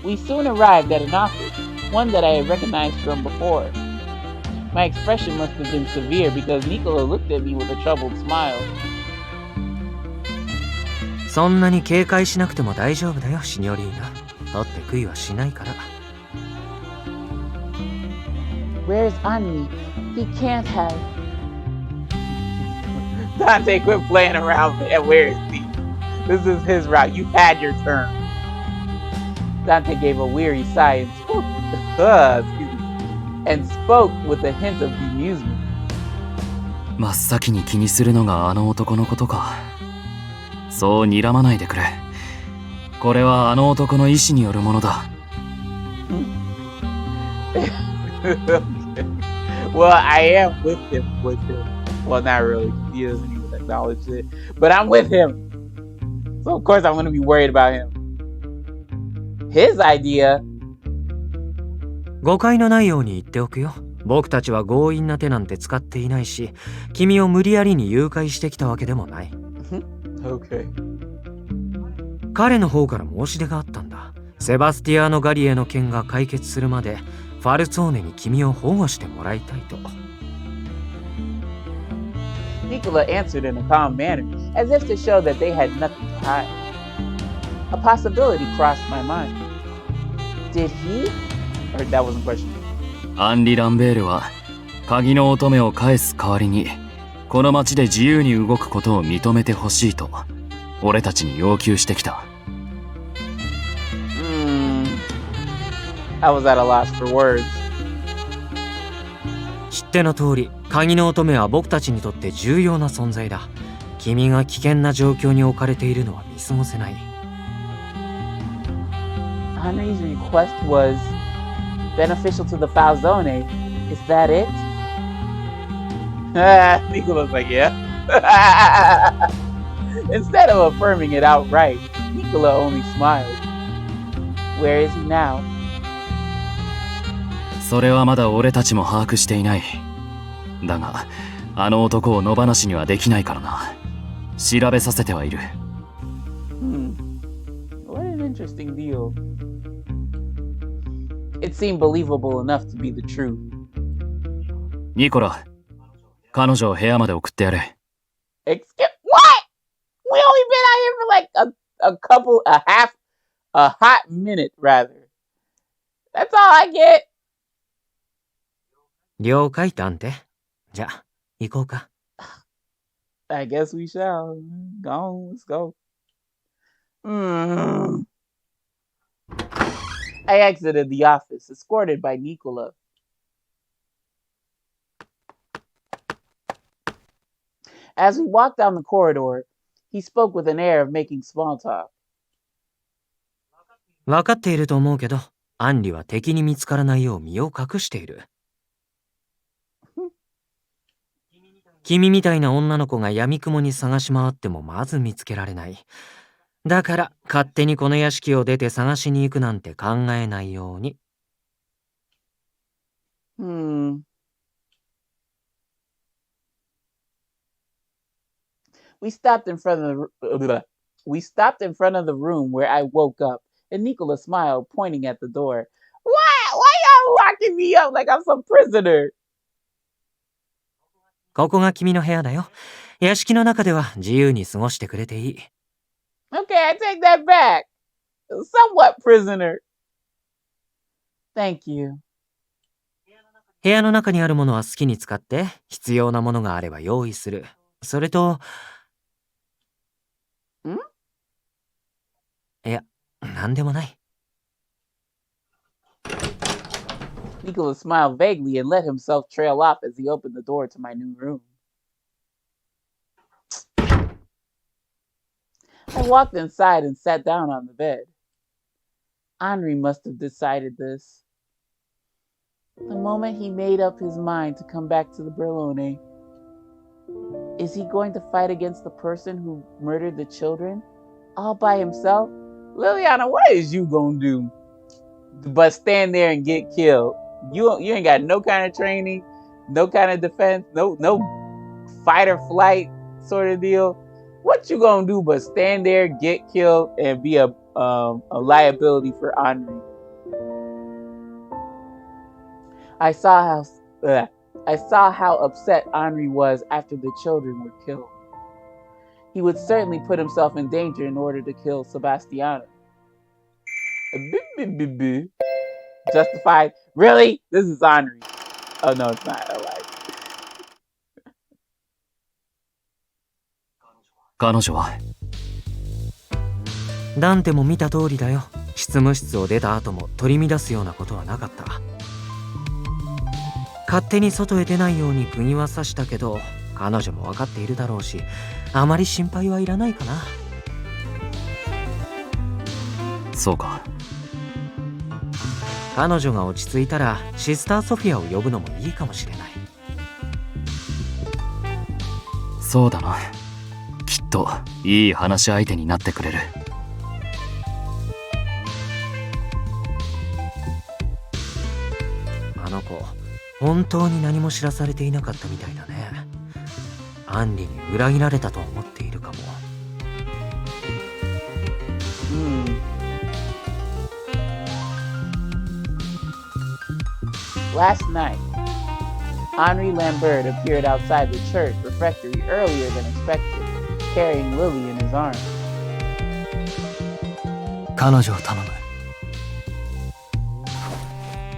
We soon arrived at an office, one that I had recognized from before. My expression must have been severe because Nicola looked at me with a troubled smile. そんなに警戒しなくても大丈夫だよ、シニョリーナ。取って悔いはしないから。Where's Henri? He can't have. Dante, quit playing around, man. Where is he? This is his route. You had your turn. Dante gave a weary sigh and spoke with a hint of bemusement. 真っ先に気にするのがあの男のことか。そう睨まないでくれ。これはあの男の意志によるものだ。Well, I am with him. Well, not really. He doesn't even acknowledge it. But I'm with him. So, of course, I'm going to be worried about him. His idea. 誤解のないように言っておくよ。僕たちは強引な手なんて使っていないし、君を無理やりに誘拐してきたわけでもない。Okay. 彼の方から申し出があったんだ。セバスティアーノ・ガリエの件が解決するまで、ファルツォーネに君を保護してもらいたいと。Nicola answered in a calm manner, as if to show that they had nothing to hide. A possibility crossed my mind. Did he? Or that wasn't a question. アンリ・ランベールは鍵の乙女を返す代わりにこの町で自由に動くことを認めてほしいと俺たちに要求してきた。I was at a loss for words. 知っての通り、鍵の乙女は僕たちにとって重要な存在だ。君が危険な状況に置かれているのは見過ごせない。Henri's request was beneficial to the Falzone. Is that it? Nicola's like, yeah. Instead of affirming it outright, Nicola only smiled. Where is he now? それはまだ俺たちも把握していない。だが、あの男を野放しにはできないからな。調べさせてはいる。What an interesting deal. It seemed believable enough to be the truth. ニコラ、彼女を部屋まで送ってやれ。Excuse what? We only been out here for like a hot minute rather. That's all I get. 了解だんて。じゃあ、行こうか。I guess we shall. Go on, let's go. I exited the office, escorted by Nicola. As we walked down the corridor, he spoke with an air of making small talk. 分かっていると思うけど、アンリは敵に見つからないよう身を隠している。君みたいな女の子が闇雲に探し回ってもまず見つけられない。だから勝手にこの屋敷を出て探しに行くなんて考えないように。We stopped in front of the room where I woke up, and Nicola smiled, pointing at the door. Why y'all locking me up like I'm some prisoner? ここが君の部屋だよ。屋敷の中では自由に過ごしてくれていい。Okay, I take that back. Somewhat prisoner. Thank you. 部屋の中にあるものは好きに使って、必要なものがあれば用意する。それと、いや、なんでもない。Nicola smiled vaguely and let himself trail off as he opened the door to my new room. I walked inside and sat down on the bed. Henri must have decided this. The moment he made up his mind to come back to the Berlone, is he going to fight against the person who murdered the children all by himself? Liliana, what is you gonna do but stand there and get killed? You ain't got no kind of training, no kind of defense, no fight or flight sort of deal. What you gonna do but stand there, get killed, and be a liability for Henri? I saw how upset Henri was after the children were killed. He would certainly put himself in danger in order to kill Sebastiano. Justified. Really? This is Henri. Oh no, it's not. I lied. 彼女はダンテも見た通りだよ。執務室を出た後も取り乱すようなことはなかった。勝手に外へ出ないように釘は刺したけど、彼女も分かっているだろうし、あまり心配はいらないかな。そうか。彼女が落ち着いたらシスターソフィアを呼ぶのもいいかもしれない。そうだな。きっといい話し相手になってくれる。あの子、本当に何も知らされていなかったみたいだね。アンリに裏切られたと思っているかも。Last night, Henri Lambert appeared outside the church refectory earlier than expected, carrying Lily in his arms. 彼女を頼む。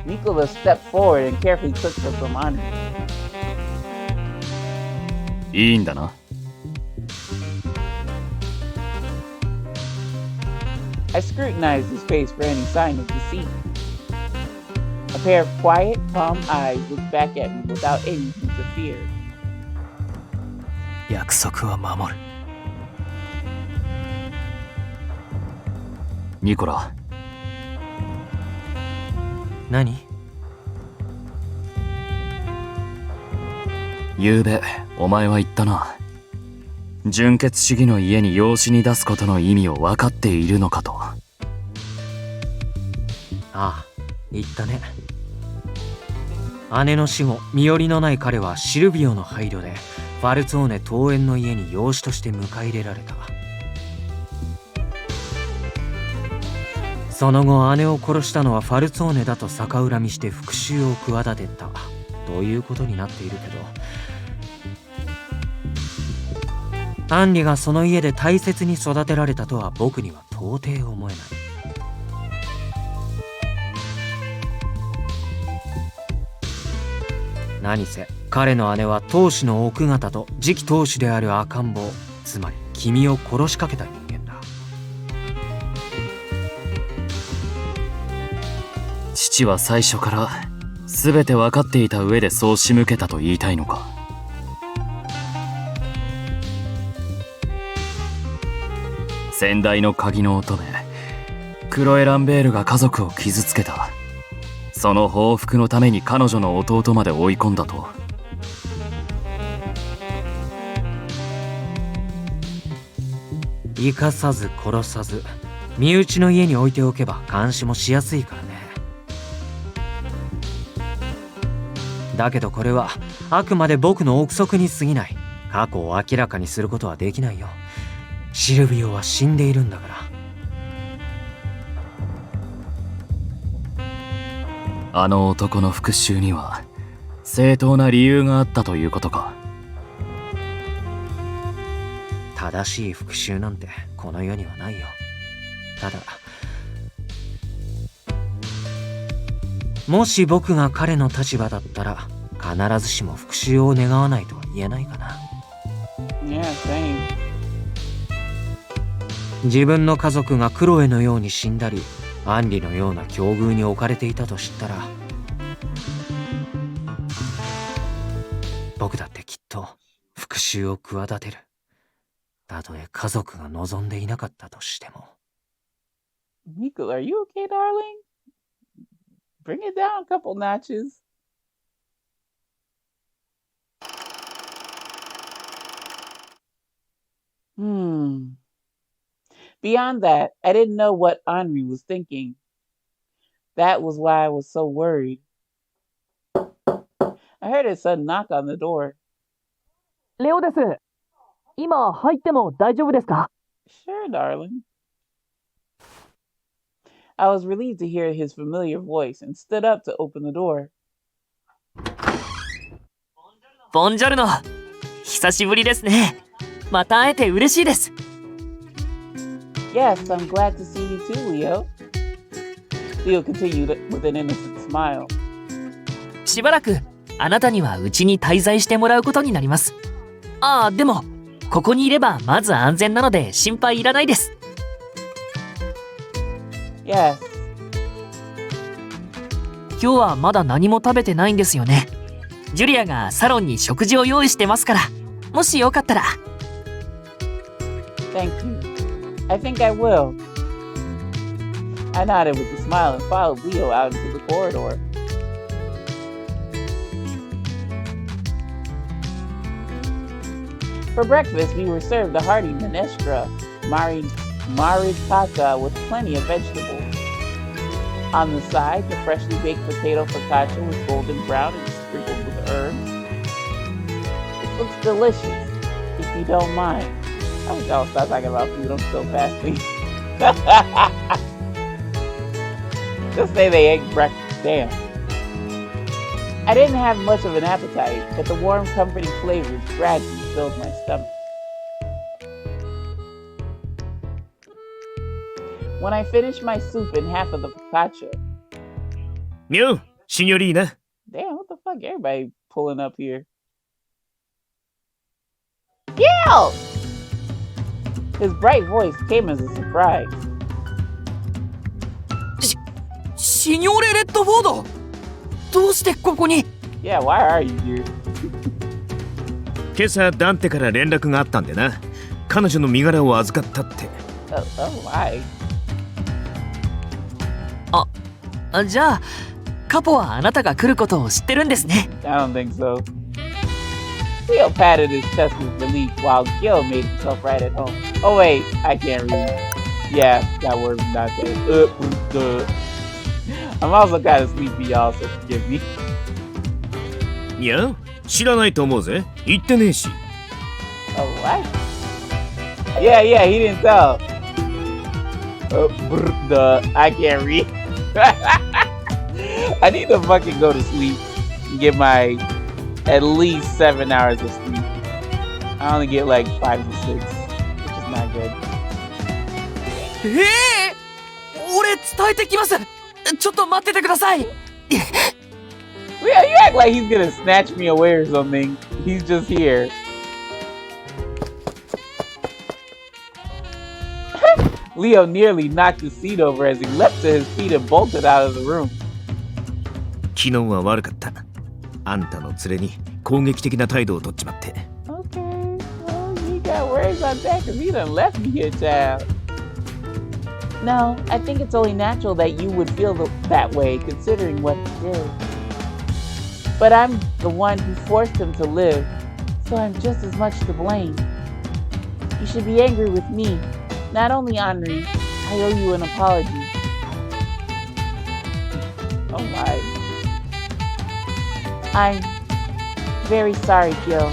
Nicola stepped forward and carefully took her from Henri. いいんだな。I scrutinized his face for any sign of deceit. A pair of quiet, calm eyes looked back at me without any hint of fear. 約束は守る。ニコラ。何？昨べお前は言ったな。純血主義の家に養子に出すことの意味を分かっているのかと。ああ、言ったね。姉の死後、身寄りのない彼はシルビオの配慮でファルツォーネ遠縁の家に養子として迎え入れられた。その後、姉を殺したのはファルツォーネだと逆恨みして復讐を企てたということになっているけど、アンリがその家で大切に育てられたとは僕には到底思えない。何せ彼の姉は当主の奥方と次期当主である赤ん坊、つまり君を殺しかけた人間だ。父は最初から全て分かっていた上でそう仕向けたと言いたいのか。先代の鍵の乙女クロエ・ランベールが家族を傷つけた。その報復のために彼女の弟まで追い込んだと。生かさず殺さず身内の家に置いておけば監視もしやすいからね。だけどこれはあくまで僕の憶測に過ぎない。過去を明らかにすることはできないよ。シルビオは死んでいるんだから。あの男の復讐には正当な理由があったということか。正しい復讐なんてこの世にはないよ。ただもし僕が彼の立場だったら必ずしも復讐を願わないとは言えないかな。Yeah, same. 自分の家族がクロエのように死んだりアンリのような境遇に置かれていたと知ったら僕だってきっと復讐を企てる。たとえ家族が望んでいなかったとしても。Nicola, are you okay, darling? Bring it down a couple notches. Beyond that, I didn't know what Henri was thinking. That was why I was so worried. I heard a sudden knock on the door. レオです。今入っても大丈夫ですか？ Sure, darling. I was relieved to hear his familiar voice and stood up to open the door. ボンジョルノ。久しぶりですね。また会えて嬉しいです。Yes, I'm glad to see you too, Leo. Leo continued with an innocent smile. しばらくあなたにはうちに滞在してもらうことになります。ああ、でもここにいればまず安全なので心配いらないです。Yes. 今日はまだ何も食べてないんですよね。ジュリアがサロンに食事を用意してますから、もしよかったら。Thank you. I think I will. I nodded with a smile and followed Leo out into the corridor. For breakfast, we were served a hearty minestra maritata with plenty of vegetables. On the side, the freshly baked potato focaccia was golden brown and sprinkled with herbs. It looks delicious, if you don't mind. I wish I'll stop talking about food. I'm still fasting. Just say they ate breakfast. Damn. I didn't have much of an appetite, but the warm, comforting flavors gradually filled my stomach. When I finished my soup and half of the focaccia. Mew, signorina. Damn, what the fuck? Everybody pulling up here. Yeah! His bright voice came as a surprise. シニョーレ・レッドフォード、どうしてここに？ Yeah, why are you here? 今朝ダンテから連絡があったんでな。彼女の身柄を預かったって。Oh, why? じゃあカポはあなたが来ることを知ってるんですね。I don't think so. Leo patted his chest with relief while Gil made himself right at home. Oh wait, I can't read. Yeah, that word's not there. I'm also kind of sleepy, y'all, so forgive me. いや、知らないと思うぜ。言ってねえし。Oh, what? Yeah, he didn't tell. I can't read. I need to fucking go to sleep and get my at least 7 hours of sleep. I only get like 5 to 6, which is not good. 俺伝えてきます。ちょっと待っててください。Yeah, you act like he's gonna snatch me away or something. He's just here. Leo nearly knocked his seat over as he leapt to his feet and bolted out of the room. 昨日は悪かった。あんたの連れに攻撃的な態度を取っちまって。Okay, well, you got worries on that because he done left me here, child. No, I think it's only natural that you would feel that way, considering what he did. But I'm the one who forced him to live, so I'm just as much to blame. You should be angry with me, not only Henri. I owe you an apology. Oh my. I'm very sorry, Gil.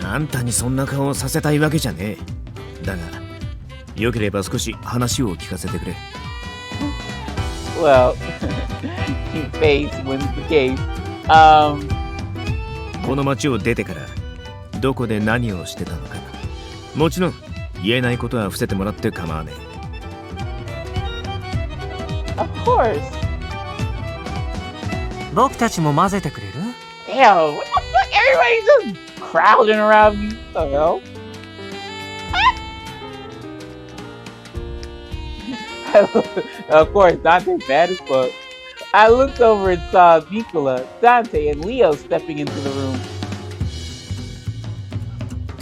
あんたにそんな顔をさせたいわけじゃねえ。だが、よければ少し話を聞かせてくれ。Well, cute face wins the case. この町を出てからどこで何をしてたのか。もちろん言えないことは伏せてもらって構わねえ。Of course. 僕たちも混ぜてくれる？ Damn, what the fuck? Everybody's just crowding around me. What the hell? Of course, Dante's mad as fuck. I looked over and saw Nicola, Dante, and Leo stepping into the room.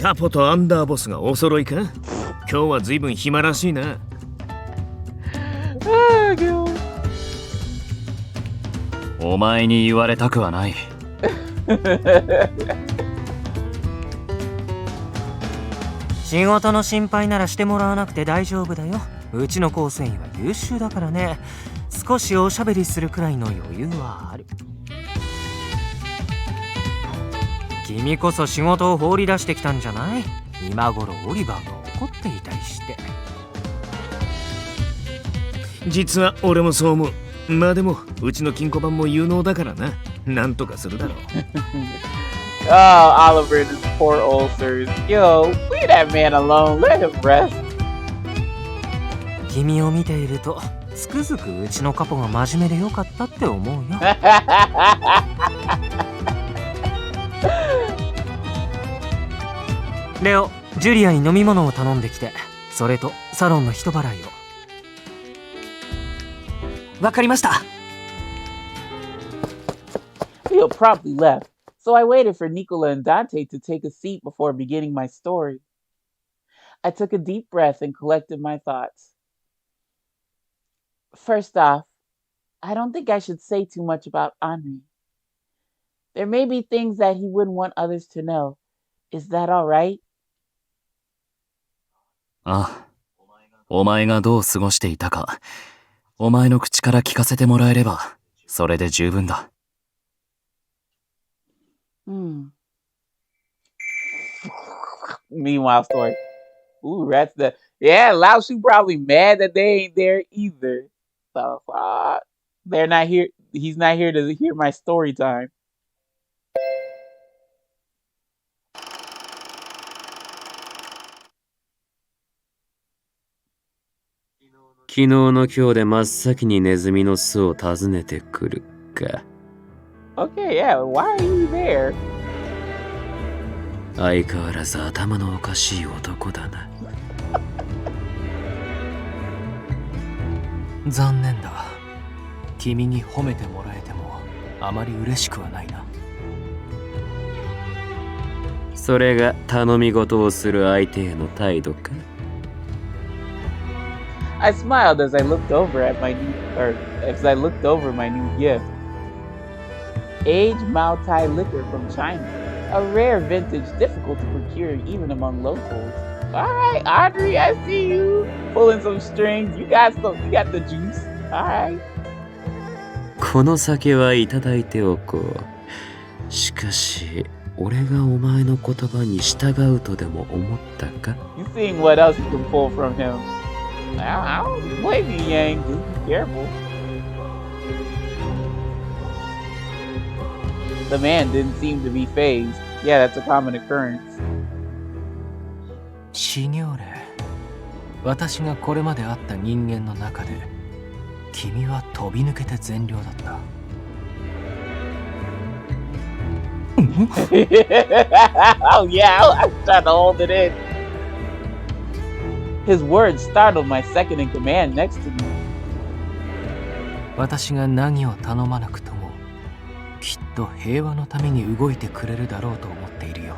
カポとアンダーボスがお揃いか？今日は随分暇らしいな。お前に言われたくはない。仕事の心配ならしてもらわなくて大丈夫だよ。うちの構成員は優秀だからね。少しおしゃべりするくらいの余裕はある。君こそ仕事を放り出してきたんじゃない？今頃オリバーが怒っていたりして。実は俺もそう思う。まあでもうちの金庫番も有能だからな。なんとかするだろう。Oh, Oliver and his poor ulcers. Yo, leave that man alone. Let him rest. 君を見ているとつくづくうちのカポが真面目でよかったって思うよ。レオ、ジュリアに飲み物を頼んできて、それとサロンの人払いを。わかりました。Leo promptly left, so I waited for Nicola and Dante to take a seat before beginning my story. I took a deep breath and collected my thoughts. First off, I don't think I should say too much about Henri. There may be things that he wouldn't want others to know. Is that all right? ああ、お前がどう過ごしていたか、お前の口から聞かせてもらえれば、それで十分だ。Meanwhile, story. Ooh, that's the. Yeah, Lao Shu probably mad that they ain't there either. So, they're not here. He's not here to hear my story time. 昨日の今日で真っ先にネズミの巣を訪ねてくるか。Okay, yeah, why are you there? 相変わらず頭のおかしい男だな。残念だ。君に褒めてもらえてもあまり嬉しくはないな。それが頼み事をする相手への態度か。I smiled as I looked over my new gift. Aged Maotai liquor from China, a rare vintage difficult to procure even among locals. All right, Henri, I see you pulling some strings. You got the juice. All right. この酒はいただいておこう。しかし、俺がお前の言葉に従うとでも思ったか？ You seeing what else you can pull from him? I don't blame you, Yang. Just be careful. The man didn't seem to be phased. Yeah, that's a common occurrence. シニョーレ、私がこれまで会った人間の中で君は飛び抜けて善良だった。Oh yeah, I was trying to hold it in. His words startled my second in command next to me. 私が何を頼まなくともきっと平和のために動いてくれるだろうと思っているよ。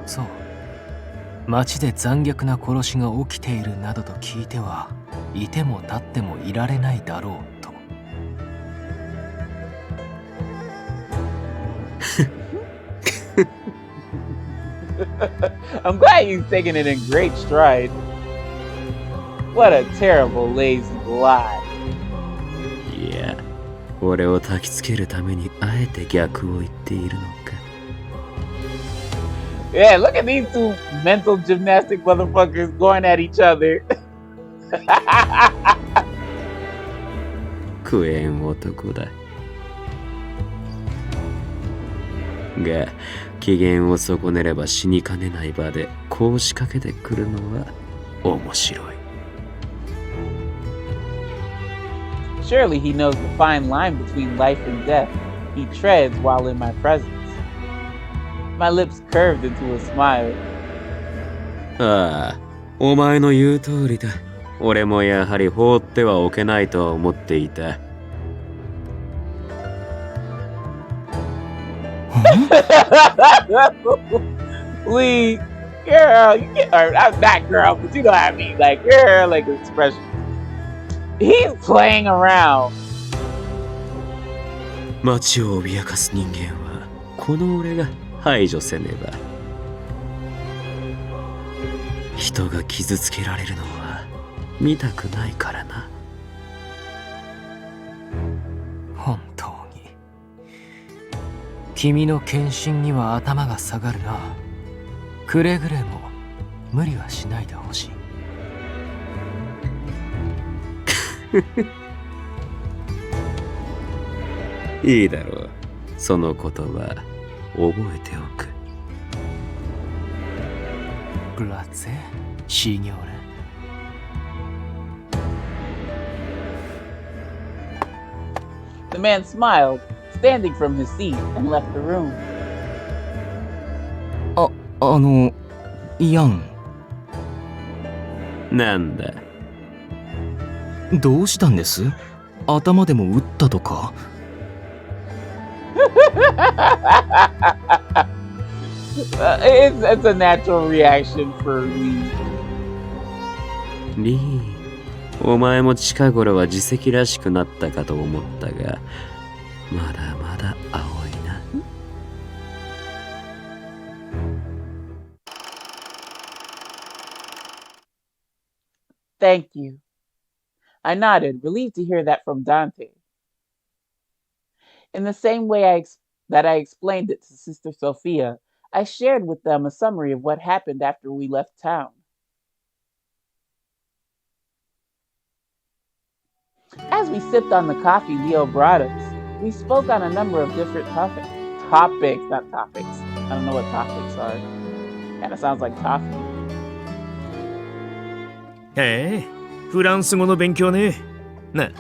そう、町で残虐な殺しが起きているなどと聞いてはいても立ってもいられないだろうと。I'm glad you've taken it in great stride. What a terrible, lazy lie. いや、俺を焚きつけるためにあえて逆を言っているのか。Yeah, look at these two mental gymnastic motherfuckers going at each other. 食えん男だ。が、機嫌を損ねれば死にかねない場でこう仕掛けてくるのは面白い。Surely he knows the fine line between life and death he treads while in my presence. My lips curved into a smile. ああ、お前の言う通りだ。俺もやはり放ってはおけないと思っていた。Please, girl, you get, or not girl, but you know what I mean, like girl, like expression. He's playing around. 街を脅かす人間はこの俺が排除せねば。人が傷つけられるのは見たくないからな。本当に君の献身には頭が下がるな。くれぐれも無理はしないでほしい。いいだろう。その言葉覚えておく。グラッツェ、シニョーレ。The man smiled, standing from his seat, and left the room. ヤン。なんだ。どうしたんです？頭でも打ったとか？It's a natural reaction for me. リー、お前も近頃は自責らしくなったかと思ったが、まだまだ青いな。Thank you. I nodded, relieved to hear that from Dante. In the same way that I explained it to Sister Sophia, I shared with them a summary of what happened after we left town. As we sipped on the coffee Leo brought us, we spoke on a number of different topics. Not topics. I don't know what topics are. Kind of sounds like toffee. へえ、フランス語の勉強ね。な、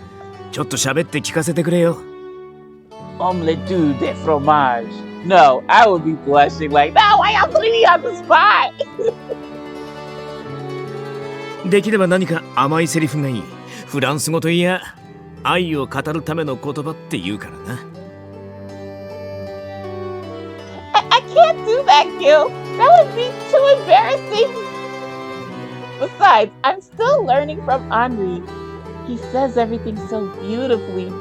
ちょっと喋って聞かせてくれよ。Omelette de fromage. No, I would be blushing like, no, why y'all putting me on the spot? できれば何か甘いセリフがいい。フランス語といや、愛を語るための言葉って言うからな。I can't do that, Gil. That would be too embarrassing. Besides, I'm still learning from Henri. He says everything so beautifully.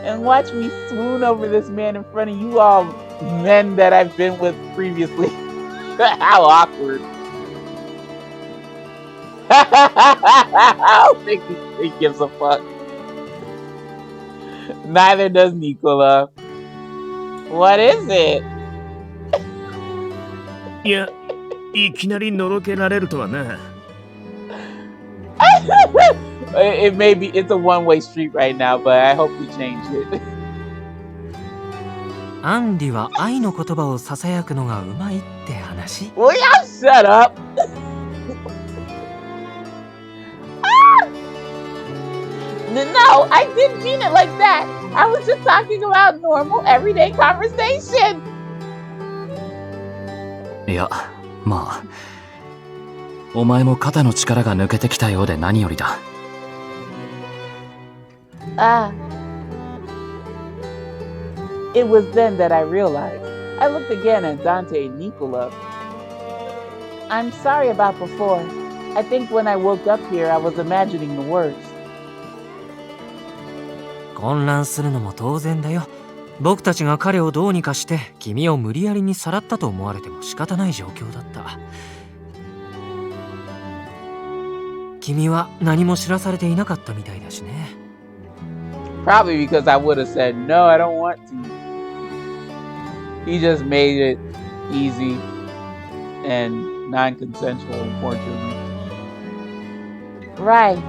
And watch me swoon over this man in front of you all men that I've been with previously. How awkward. I don't think he gives a fuck. Neither does Nicola. What is it? いや、いきなりのろけられるとはな。It may be, it's a one-way street right now, but I hope we change it. アンリは愛の言葉をささやくのがうまいって話？ Will y'all shut up? No, I didn't mean it like that. I was just talking about normal, everyday conversation. いや、まあ、お前も肩の力が抜けてきたようで何よりだ。Ah. It was then that I realized. I looked again at Dante and Nicola. I'm sorry about before. I think when I woke up here, I was imagining the worst. 混乱するのも当然だよ。僕たちが彼をどうにかして君を無理やりにさらったと思われても仕方ない状況だった。君は何も知らされていなかったみたいだしね。Probably because I would have said, no, I don't want to. He just made it easy and non-consensual, unfortunately. Right.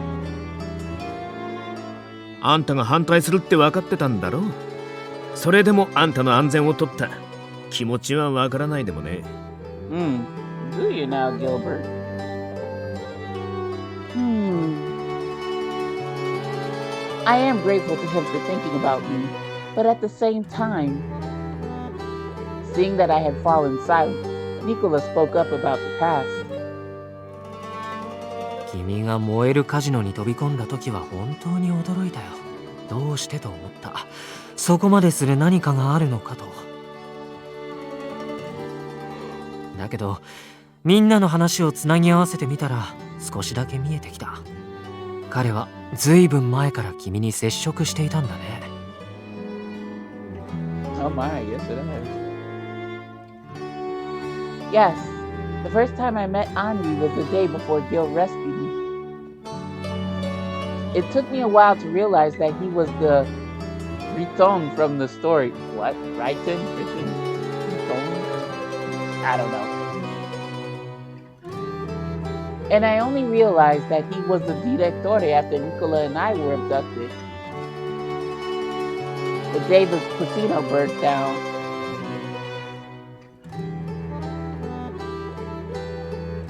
あんたが反対するって分かってたんだろ。それでもあんたの安全を取った。気持ちは分からないでもね。Do you now, Gilbert? I am grateful to him for thinking about me, but at the same time, seeing that I had fallen silent, Nicola spoke up about the past. 君が燃えるカジノに飛び込んだ時は本当に驚いたよ。どうしてと思った。そこまでする何かがあるのかと。だけどみんなの話をつなぎ合わせてみたら少しだけ見えてきた。彼はずいぶん前から君に接触していたんだね。Oh my, yes it is. Yes, the first time I met Henri was the day before Gil rescued me. It took me a while to realize that he was the Riton from the story. What? Riton? Riton? I don't know. And I only realized that he was the Directore after Nicola and I were abducted. The day the casino burnt down.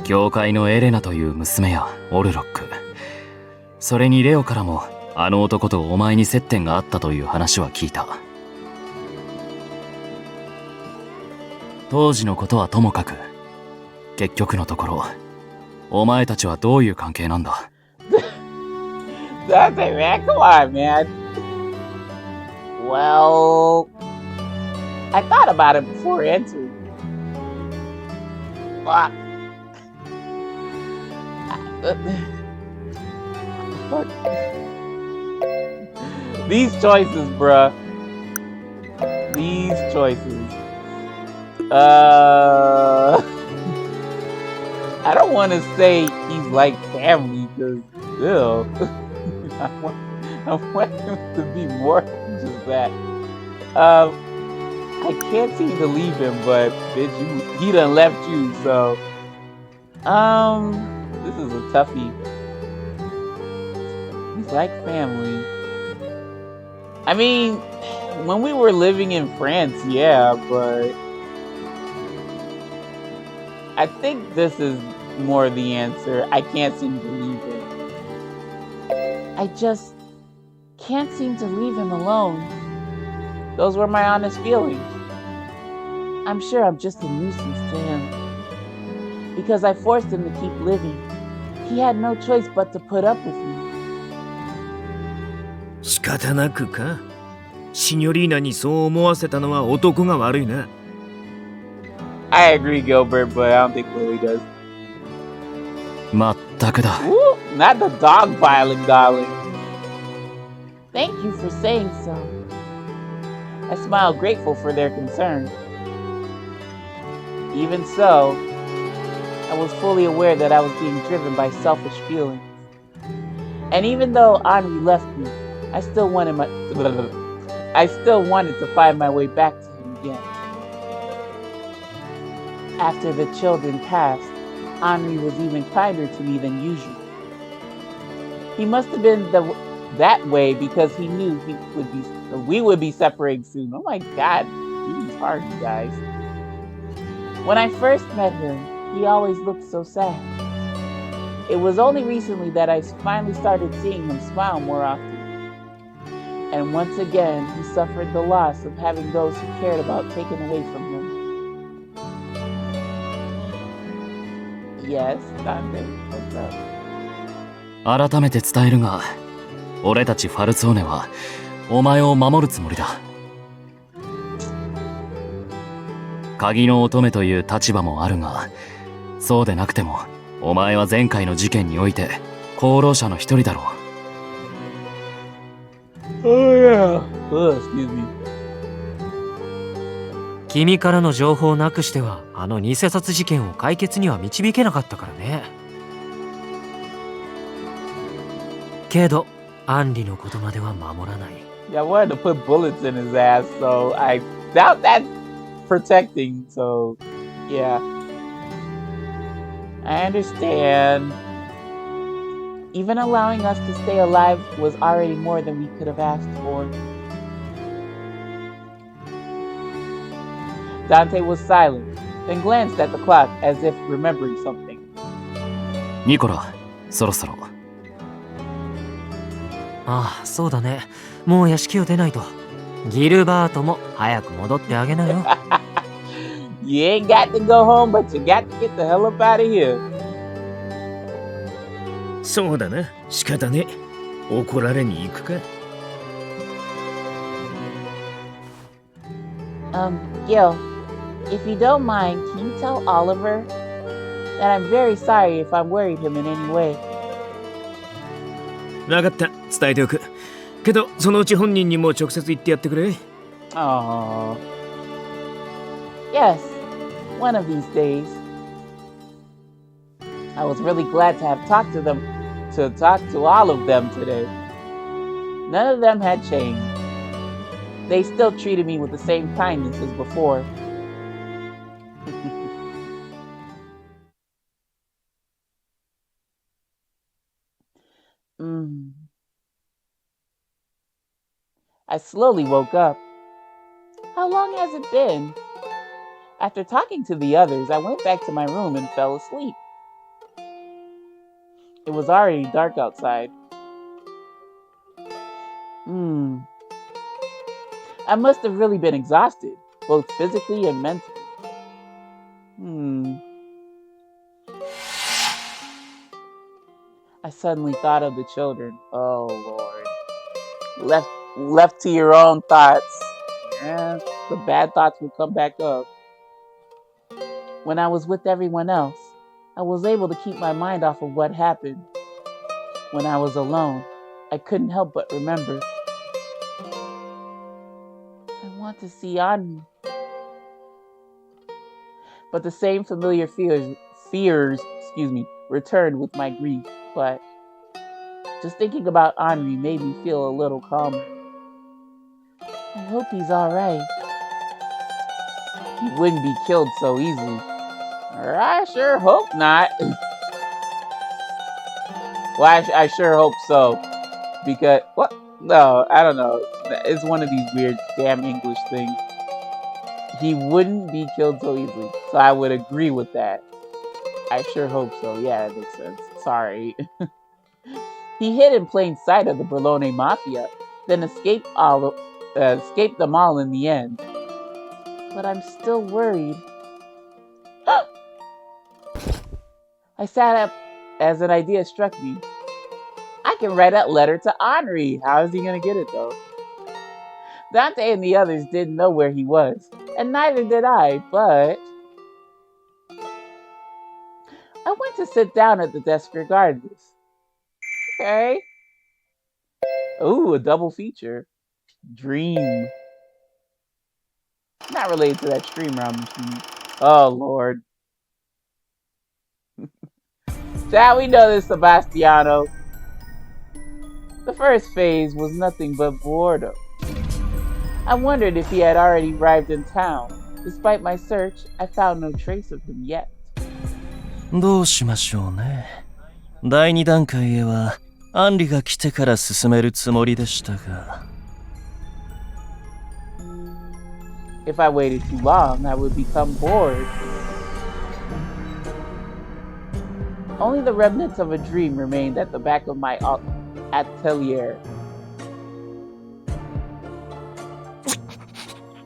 教会のエレナという娘やオルロック。それにレオからもあの男とお前に接点があったという話は聞いた。当時のことはともかく、結局のところお前たちはどういう関係なんだ。That's it, man. Come on, man. Well, I thought about it before entering. Fuck. Fuck. These choices, bruh. These choices. I don't want to say he's like family, because still, I want him to be more than just that. I can't seem to leave him, but bitch, he done left you, so this is a toughie. He's like family. I mean, when we were living in France, yeah, but I think this is more the answer. I can't seem to leave him. I just can't seem to leave him alone. Those were my honest feelings. I'm sure I'm just a nuisance to him. Because I forced him to keep living. He had no choice but to put up with me. 仕方なくか。シニョリーナにそう思わせたのは男が悪いな。I agree, Gilbert, but I don't think Lily does. まったくだ。Ooh, not the dog filing, darling. Thank you for saying so. I smiled, grateful for their concern. Even so, I was fully aware that I was being driven by selfish feelings. And even though Henri left me, I still wanted to find my way back to him again. After the children passed, Henri was even kinder to me than usual. He must have been that way because he knew we would be separating soon. Oh my God, he's hard, you guys. When I first met him, he always looked so sad. It was only recently that I finally started seeing him smile more often. And once again, he suffered the loss of having those he cared about taken away from him. Yes, Dante, what's up? 改めて伝えるが、俺たちファルツォーネはお前を守るつもりだ。鍵の乙女という立場もあるが、そうでなくても、お前は前回の事件において、功労者の一人だろう。Oh yeah. Excuse me. 君からの情報なくしてはあの偽札事件を解決には導けなかったからね。けどアンリのことまでは守らない。Yeah, I wanted to put bullets in his ass, so I doubt that's protecting. So, yeah. I understand. Even allowing us to stay alive was already more than we could have asked for. Dante was silent, then glanced at the clock as if remembering something. ニコラ、そろそろ。ああ、そうだね。もう屋敷を出ないと。ギルバートも早く戻ってあげなよ。You ain't got to go home, but you got to get the hell up out of here. そうだな、仕方ね。怒られに行くか。Gil, if you don't mind, can you tell Oliver that I'm very sorry if I worried him in any way? わかった、伝えておく。けど、そのうち本人にも直接言ってやってくれ。Oh. Yes, one of these days. I was really glad to have talked to them, to talk to all of them today. None of them had changed. They still treated me with the same kindness as before. I slowly woke up. How long has it been? After talking to the others, I went back to my room and fell asleep. It was already dark outside. I must have really been exhausted, both physically and mentally. I suddenly thought of the children. Oh, Lord. Left to your own thoughts. Yeah, the bad thoughts will come back up. When I was with everyone else, I was able to keep my mind off of what happened. When I was alone, I couldn't help but remember. I want to see Henri. But the same familiar fears, returned with my grief. But just thinking about Henri made me feel a little calmer. I hope he's alright. He wouldn't be killed so easily. Or I sure hope not. Well, I sure hope so. Because, what? No, I don't know. It's one of these weird damn English things. He wouldn't be killed so easily. So I would agree with that. I sure hope so. Yeah, that makes sense. Sorry. He hid in plain sight of the Berlone Mafia, then escaped them all in the end. But I'm still worried. I sat up as an idea struck me. I can write a letter to Henri. How is he going to get it, though? Dante and the others didn't know where he was, and neither did I, but I went to sit down at the desk regardless. Okay. Ooh, a double feature. Dream. Not related to that stream round machine. Oh, Lord. Shall we know this, Sebastiano? The first phase was nothing but boredom. I wondered if he had already arrived in town. Despite my search, I found no trace of him yet. どうしましょうね。第2段階へはアンリが来てから進めるつもりでしたが。If I waited too long, I would become bored. Only the remnants of a dream remained at the back of my atelier.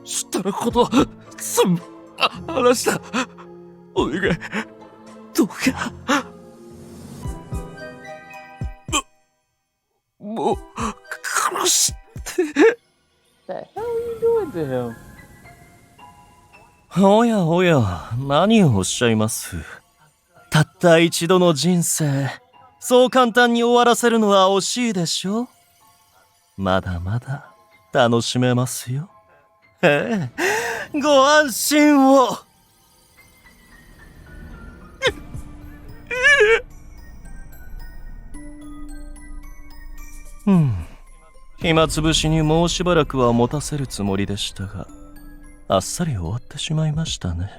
したらこと全部話した。お願い、どうか。もう殺して。The hell are you doing to him? おやおや、何をおっしゃいます。たった一度の人生、そう簡単に終わらせるのは惜しいでしょ。まだまだ楽しめますよ。ええ、ご安心を。暇つぶしにもうしばらくは持たせるつもりでしたが、あっさり終わってしまいましたね。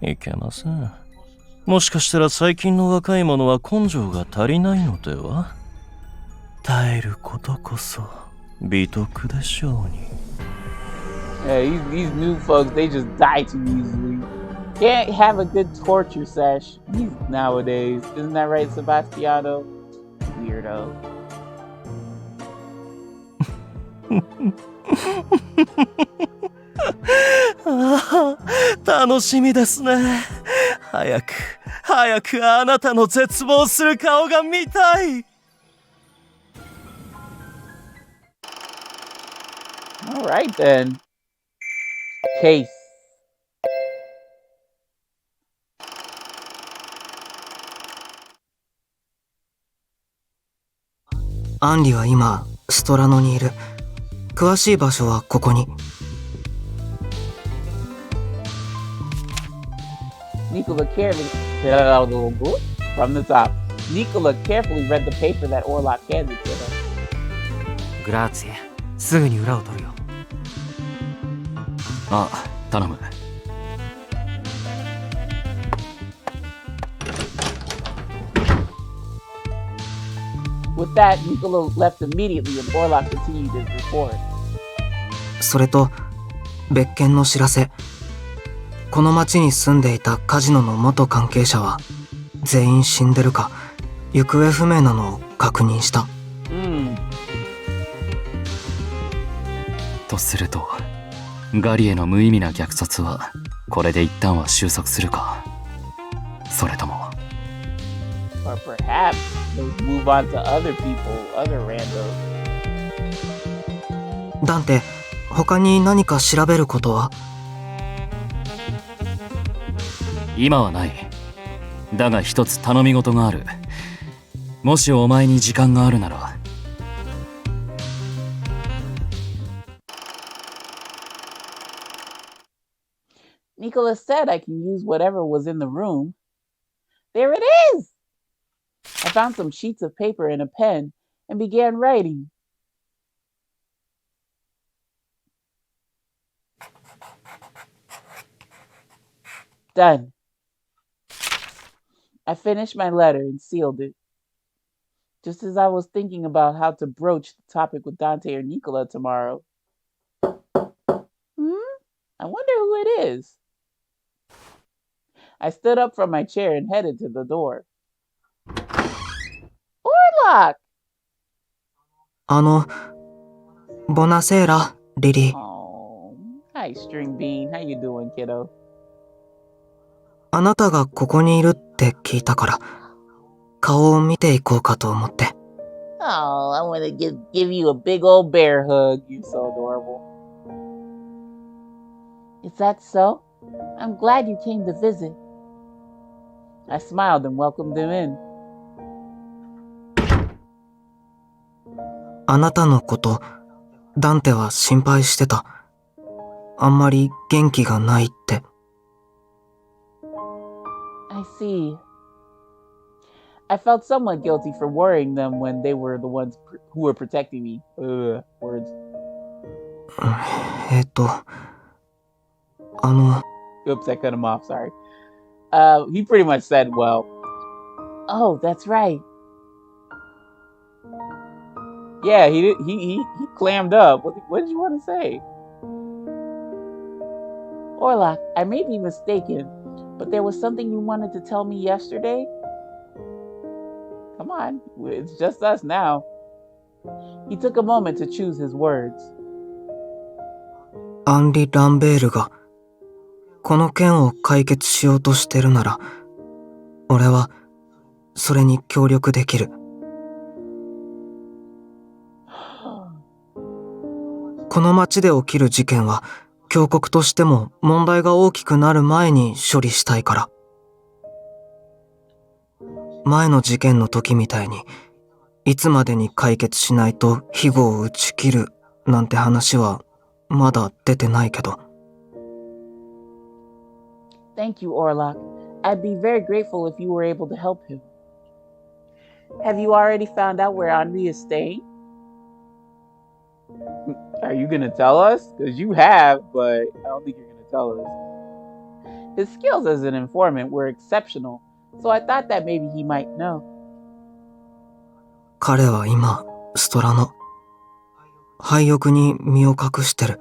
いけません。もしかしたら最近の若い者は根性が足りないのでは。耐えることこそ美徳でしょうに。Yeah, these new folks, they just die too easily. Can't have a good torture sesh nowadays. Isn't that right, Sebastiano? Weirdo. ああ、楽しみですね。早くあなたの絶望する顔が見たい。All right then. Case. アンリは今ストラノにいる。詳しい場所はここに。Nicola carefully from the top. Nicola carefully read the paper that Orlok handed to him. グラーツィエ、すぐに裏を取るよ。あ、頼む。With that, Nicola left immediately and Orlok continued his report. それと別件の知らせ。この町に住んでいたカジノの元関係者は全員死んでるか行方不明なのを確認した。とすると、ガリへの無意味な虐殺はこれで一旦は収束するか、それとも Or perhaps they'll move on to other people, other randos. ダンテ、他に何か調べることは？今はない。だが一つ頼み事がある。もしお前に時間があるなら。Nicola said I can use whatever was in the room. There it is! I found some sheets of paper and a pen and began writing. Done. I finished my letter and sealed it. Just as I was thinking about how to broach the topic with Dante or Nicola tomorrow. I wonder who it is. I stood up from my chair and headed to the door. Orlok! ボナセーラ、リリー。Oh, hi, String Bean. How you doing, kiddo? あなたがここにいるって聞いたから、顔を見ていこうかと思って。Oh, I want to give you a big old bear hug. You're so adorable. Is that so? I'm glad you came to visit. I smiled and welcomed him in. あなたのこと、ダンテは心配してた。あんまり元気がないって。I see. I felt somewhat guilty for worrying them when they were the ones who were protecting me. Words. Oops, I cut him off, sorry. He pretty much said, well, oh, that's right. Yeah, he clammed up. What did you want to say? Orlok, I may be mistaken, but there was something you wanted to tell me yesterday? Come on, it's just us now. He took a moment to choose his words. アンリ・ランベールがこの件を解決しようとしてるなら、俺はそれに協力できる。この町で起きる事件は教国としても問題が大きくなる前に処理したいから。前の事件の時みたいに、いつまでに解決しないと庇護を打ち切るなんて話はまだ出てないけど。Thank you, Orlok. I'd be very grateful if you were able to help him. Have you already found out where Henri is staying? Are you gonna tell us? Because you have, but I don't think you're gonna tell us. His skills as an informant were exceptional, so I thought that maybe he might know. 彼は今、ストラの廃屋に身を隠してる。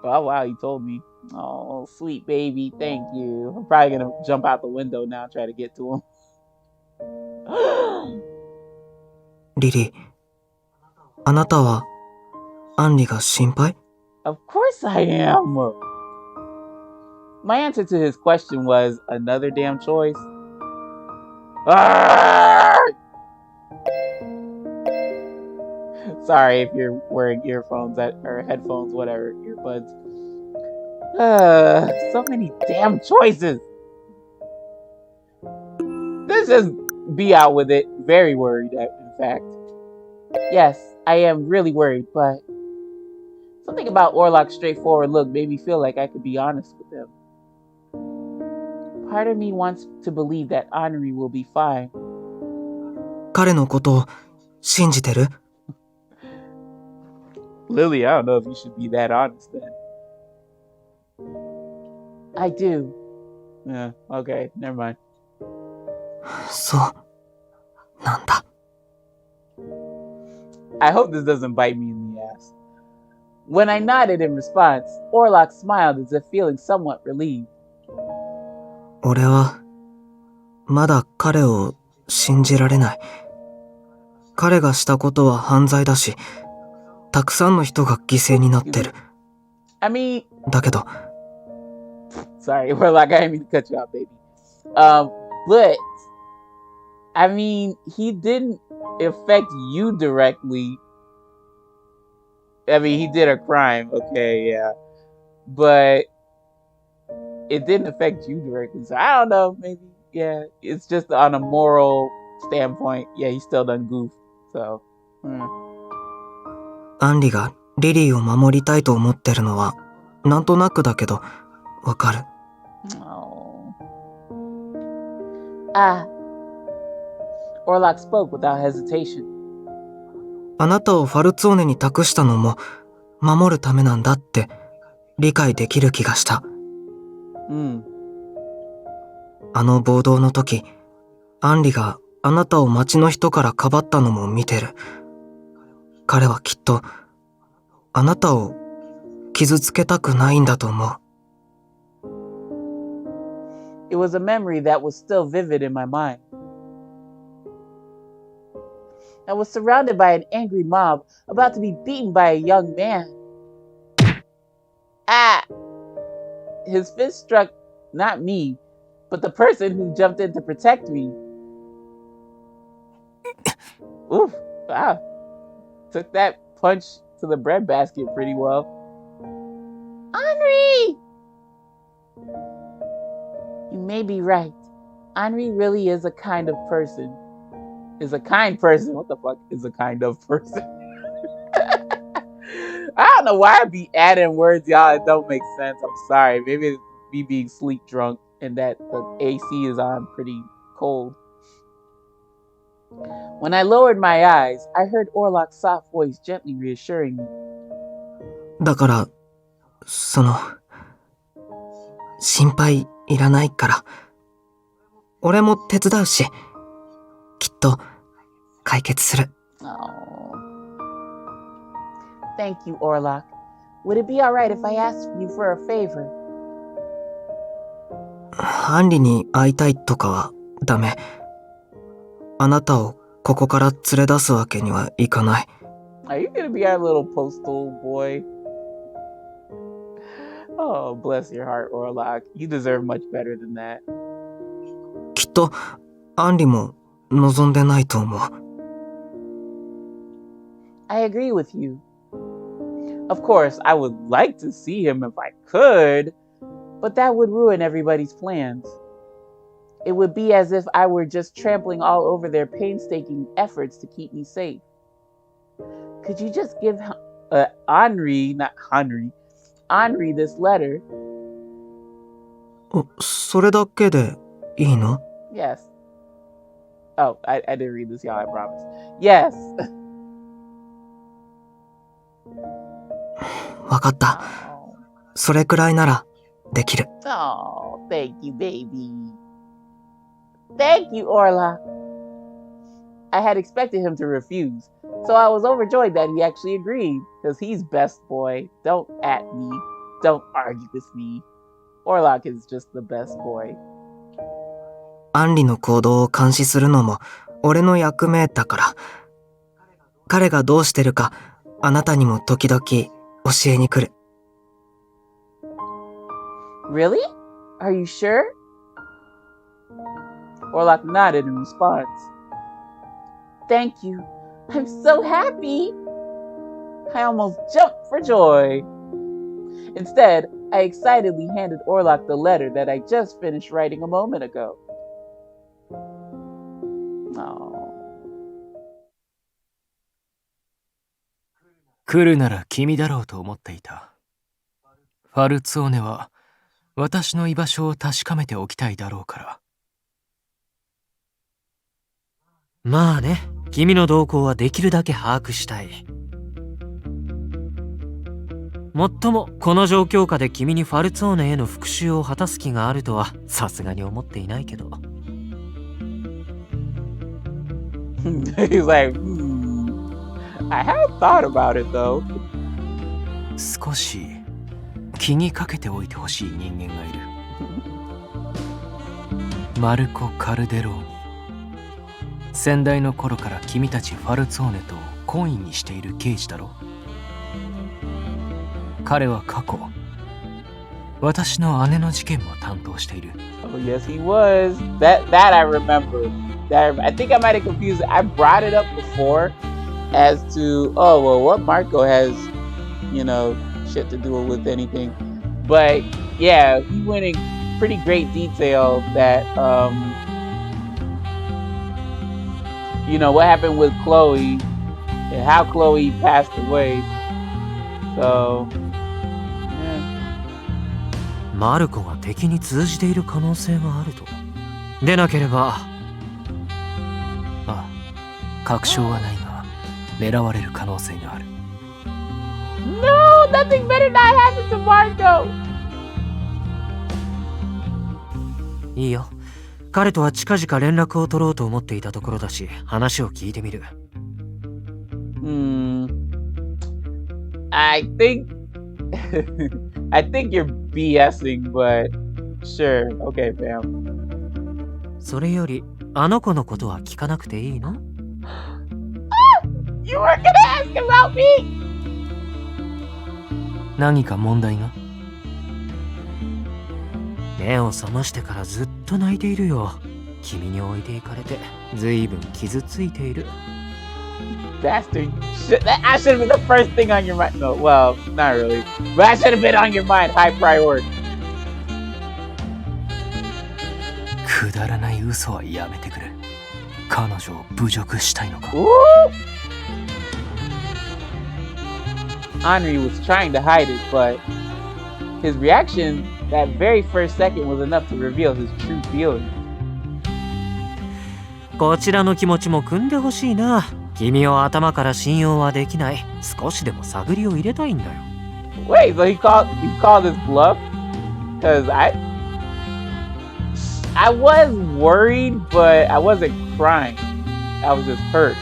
Oh wow, he told me. Oh, sweet baby, thank you. I'm probably gonna jump out the window now and try to get to him. リリー、あなたはアンリが心配？ Of course I am. My answer to his question was another damn choice. Sorry if you're wearing earphones or headphones, whatever, earbuds. So many damn choices. Let's just be out with it. Very worried, in fact. Yes, I am really worried, but something about Orlok's straightforward look made me feel like I could be honest with him. Part of me wants to believe that Henri will be fine. 彼のことを信じてる？ Lily, I don't know if you should be that honest then. I do. Yeah, okay, never mind. そうなんだ。I hope this doesn't bite me in the ass. When I nodded in response, Orlok smiled as if feeling somewhat relieved. 俺はまだ彼を信じられない。彼がしたことは犯罪だし、たくさんの人が犠牲になってる。I mean... だけど... Sorry, Orlok, I didn't mean to cut you off, baby. But... I mean, he didn't affect you directly. I mean, he did a crime, okay, yeah. But... it didn't affect you directly, so I don't know, maybe, yeah. It's just on a moral standpoint, yeah, he still done goof, so... アンリがリリーを守りたいと思ってるのはなんとなくだけどわかる。Orlok spoke without hesitation. あなたをファルツォーネに託したのも守るためなんだって理解できる気がした。あの暴動の時、アンリがあなたを町の人からかばったのも見てる。彼はきっとあなたを傷つけたくないんだと思う。It was a memory that was still vivid in my mind. I was surrounded by an angry mob, about to be beaten by a young man. His fist struck not me, but the person who jumped in to protect me. Oof, wow. Took that punch to the breadbasket pretty well. Henri! You may be right. Henri really is a kind of person. Is a kind person. What the fuck is a kind of person? I don't know why I be adding words, y'all. It don't make sense. I'm sorry. Maybe it's me being sleep drunk and that the AC is on pretty cold. When I lowered my eyes, I heard Orlok's soft voice gently reassuring me. だから、心配いらないから。俺も手伝うし、きっと解決する。Thank you, Orlok. Would it be alright if I asked you for a favor? アンリに会いたいとかはダメ。あなたをここから連れ出すわけにはいかない。Are you gonna be our little postal boy? Oh, bless your heart, Orlok. You deserve much better than that. きっとアンリも望んでないと思う。I agree with you. Of course, I would like to see him if I could, but that would ruin everybody's plans. It would be as if I were just trampling all over their painstaking efforts to keep me safe. Could you just give Henri this letter? それだけでいいの？ Yes. Oh, I didn't read this, y'all, I promise. Yes. わかった。それくらいならできる。Oh, thank you, baby. Thank you, Orla. I had expected him to refuse, so I was overjoyed that he actually agreed, because he's best boy. Don't at me. Don't argue with me. Orlok is just the best boy. アンリの行動を監視するのも俺の役目だから。彼がどうしてるかあなたにも時々教えに来る。Really? Are you sure? Orlok nodded in response. Thank you. I'm so happy. I almost jumped for joy. Instead, I excitedly handed Orlok the letter that I just finished writing a moment ago. Oh. 来るなら君だろうと思っていた。ファルツォーネは私の居場所を確かめておきたいだろうから。まあね、君の動向はできるだけ把握したい。もっともこの状況下で君にファルツォーネへの復讐を果たす気があるとはさすがに思っていないけど。He's like, I have thought about it though. 少し気にかけておいてほしい人間がいる。マルコ・カルデローニ。先代の頃から君たちファルツォーネと懇意にしている刑事だろ。彼は過去私の姉の事件も担当している。Oh yes, he was. That I remember. I think I might have confused it. I brought it up before as to, oh well, what Marco has, you know, shit to do with anything. But yeah, he went in pretty great detail that you know what happened with Chloe and how Chloe passed away. So yeah. マルコが敵に通じている可能性があると。でなければ、ああ、確証はないが狙われる可能性がある。No, nothing better not happen to Marco. いいよ。彼とは近々連絡を取ろうと思っていたところだし、話を聞いてみる。I think you're BSing, but sure. Okay, fam. それより、あの子のことは聞かなくていいの？ You were gonna ask about me! 何か問題が？目を覚ましてからずっと泣いているよ。君に置いていかれて、ずいぶん傷ついている。Bastard. I should have been the first thing on your mind. No, well, not really. But I should have been on your mind. High priority. くだらない嘘はやめてくれ。彼女を侮辱したいのか。Henri was trying to hide it, but his reaction that very first second was enough to reveal his true feelings. こちらの気持ちも汲んでほしいな。君を頭から信用はできない。少しでも探りを入れたいんだよ。Wait, so he called his bluff? Because I was worried, but I wasn't crying. I was just hurt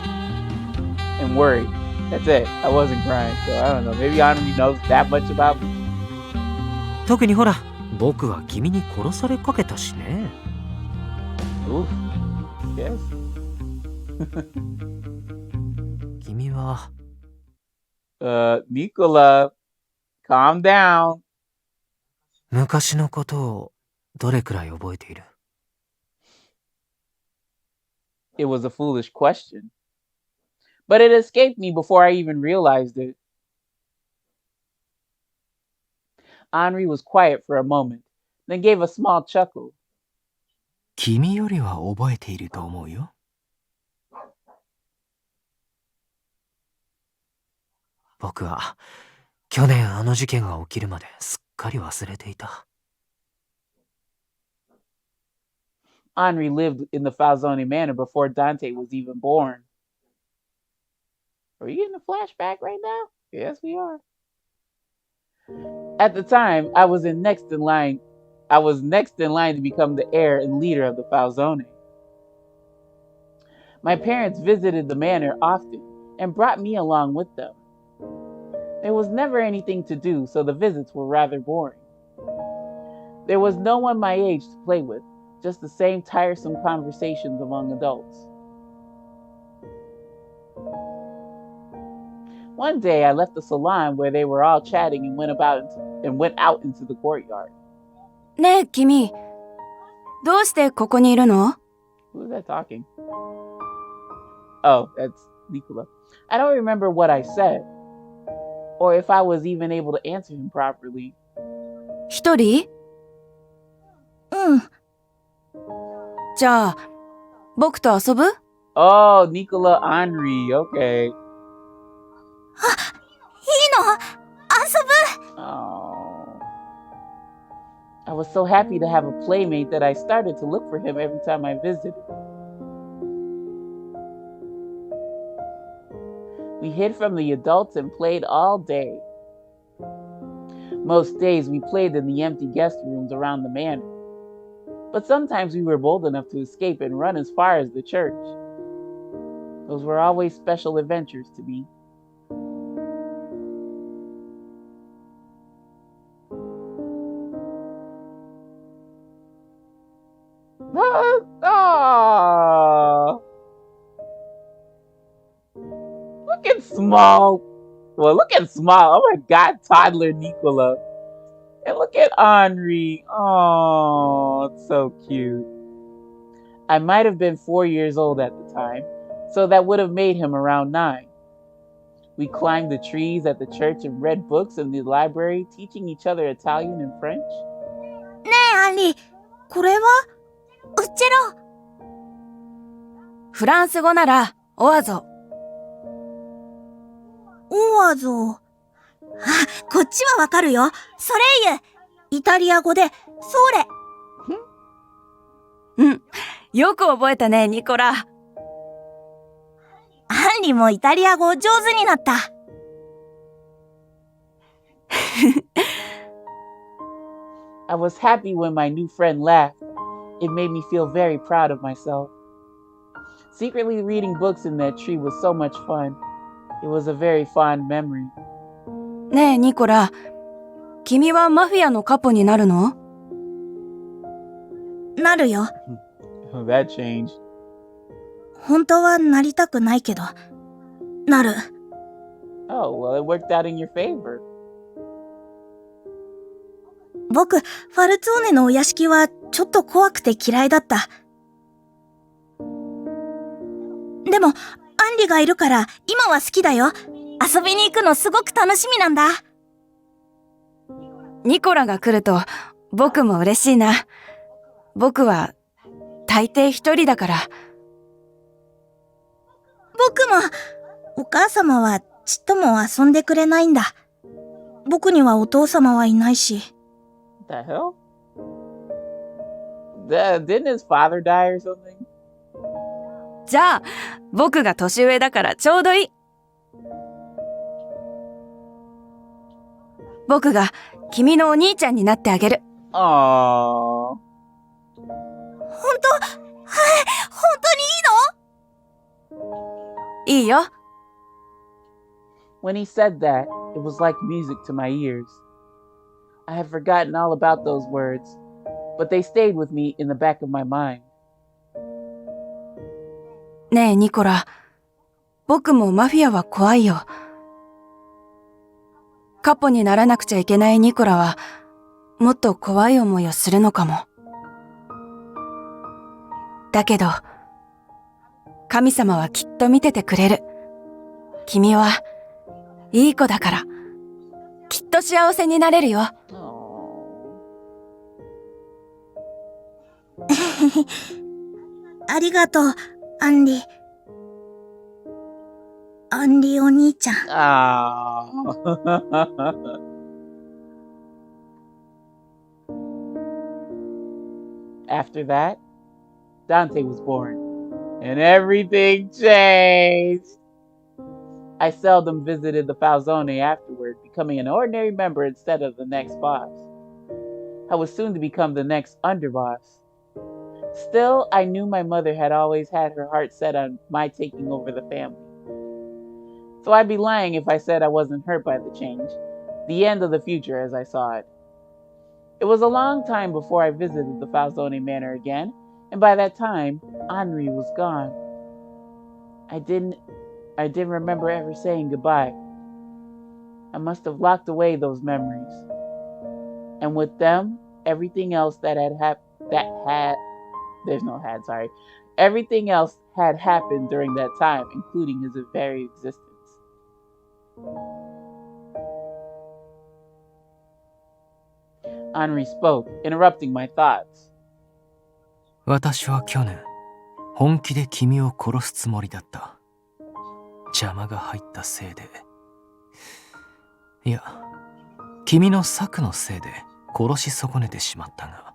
and worried. That's it. I wasn't crying, so I don't know. Maybe Henri knows that much about me. 特にほら、僕は君に殺されかけたしね。Oof. Yes. 君は。Nicola, calm down. 昔のことをどれくらい覚えている？ It was a foolish question. But it escaped me before I even realized it. Henri was quiet for a moment, then gave a small chuckle. 君よりは覚えていると思うよ。僕は去年あの事件が起きるまですっかり忘れていた。Henri lived in the Falzone manor before Dante was even born. Are we getting a flashback right now? Yes, we are. At the time, I was next in line to become the heir and leader of the Falzone. My parents visited the manor often and brought me along with them. There was never anything to do, so the visits were rather boring. There was no one my age to play with, just the same tiresome conversations among adults. One day I left the salon where they were all chatting and went out into the courtyard. ねえ、君。どうしてここにいるの？ Who is that talking? Oh, that's Nicola. I don't remember what I said, or if I was even able to answer him properly. 一人？うん。じゃあ、僕と遊ぶ？ Oh, Nicola Henri. Okay. いいの？遊ぶ？ Oh. I was so happy to have a playmate that I started to look for him every time I visited. We hid from the adults and played all day. Most days we played in the empty guest rooms around the manor. But sometimes we were bold enough to escape and run as far as the church. Those were always special adventures to me. Oh. Look at Smol. Well, look at Smol. Oh my God, toddler Nicola. And look at Henri. Oh, it's so cute. I might have been 4 years old at the time, so that would have made him around 9. We climbed the trees at the church and read books in the library, teaching each other Italian and French. ねえ、アンリ、これは？ウッチェロ。フランス語なら、オアゾ。オアゾ。あ、こっちはわかるよ。ソレイユ。イタリア語で、ソーレ。うん。よく覚えたね、ニコラ。アンリもイタリア語上手になった。I was happy when my new friend laughed. It made me feel very proud of myself. Secretly reading books in that tree was so much fun. It was a very fond memory. ねえ、ニコラ。君はマフィアのカポになるの？なるよ。That changed. 本当はなりたくないけど、なる。Oh, well, it worked out in your favor. 僕、ファルツォーネのお屋敷はちょっと怖くて嫌いだった。でも、アンリがいるから今は好きだよ。遊びに行くのすごく楽しみなんだ。ニコラが来ると僕も嬉しいな。僕は大抵一人だから。僕も、お母様はちっとも遊んでくれないんだ。僕にはお父様はいないし。What the hell? Didn't his father die or something? じゃあ、僕が年上だからちょうどいい。僕が君のお兄ちゃんになってあげる。Aww. 本当？はい、本当にいいの？いいよ。When he said that, it was like music to my ears. I had forgotten all about those words, but they stayed with me in the back of my mind. ねえ、ニコラ。僕もマフィアは怖いよ。カポにならなくちゃいけないニコラは、もっと怖い思いをするのかも。だけど、神様はきっと見ててくれる。君はいい子だから、きっと幸せになれるよ。ありがとう、アンリ。アンリお兄ちゃん。After that, Dante was born, and everything changed. I seldom visited the Falzone afterward, becoming an ordinary member instead of the next boss. I was soon to become the next underboss. Still, I knew my mother had always had her heart set on my taking over the family. So I'd be lying if I said I wasn't hurt by the change, the end of the future as I saw it. It was a long time before I visited the Falzone Manor again, and by that time, Henri was gone. I didn't remember ever saying goodbye. I must have locked away those memories. And with them, everything else everything else had happened during that time, including his very existence. Henri spoke, interrupting my thoughts. 私は去年、本気で君を殺すつもりだった。邪魔が入ったせいで。いや、君の策のせいで殺し損ねてしまったが。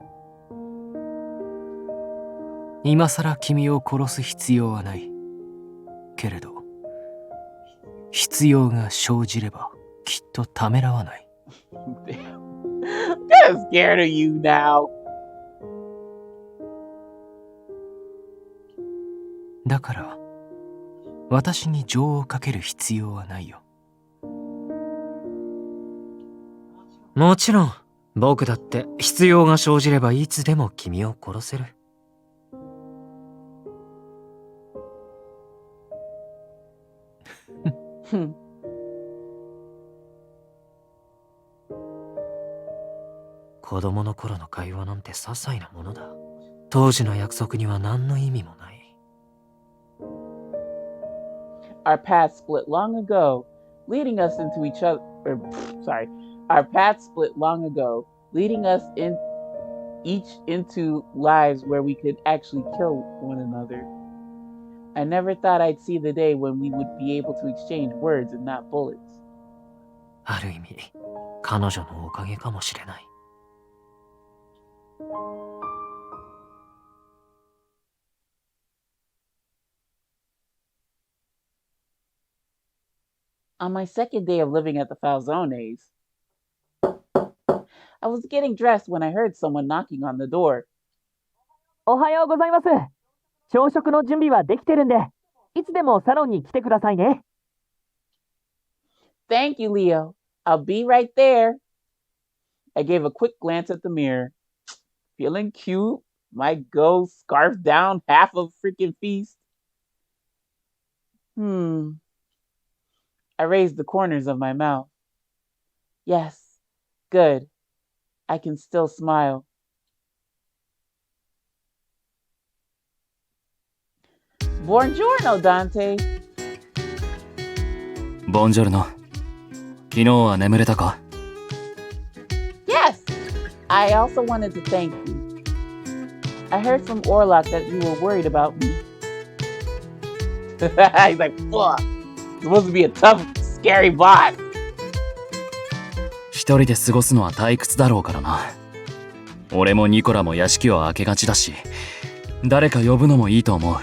今さら君を殺す必要はない。けれど、必要が生じればきっとためらわない。I'm kind of scared of you now. だから、私に情をかける必要はないよ。もちろん、僕だって必要が生じればいつでも君を殺せる。子供の頃の会話なんて些細なものだ。当時の約束には何の意味もない。Our paths split long ago, leading us into each other. Our paths split long ago, leading us each into lives where we could actually kill one another. I never thought I'd see the day when we would be able to exchange words and not bullets. ある意味、彼女のおかげかもしれない。On my second day of living at the Falzones, I was getting dressed when I heard someone knocking on the door. おはようございます。朝食の準備はできてるんで、いつでもサロンに来てくださいね。Thank you, Leo. I'll be right there. I gave a quick glance at the mirror. Feeling cute? Might go scarf down half a freaking feast. I raised the corners of my mouth. Yes, good. I can still smile. Buongiorno, Dante. ボンジョルノ。昨日は眠れたか？ Yes. I also wanted to thank you. I heard from Orlok that you were worried about me. He's like, fuck. Supposed to be a tough, scary boss. 一人で過ごすのは退屈だろうからな。俺もニコラも屋敷を開けがちだし、誰か呼ぶのもいいと思う。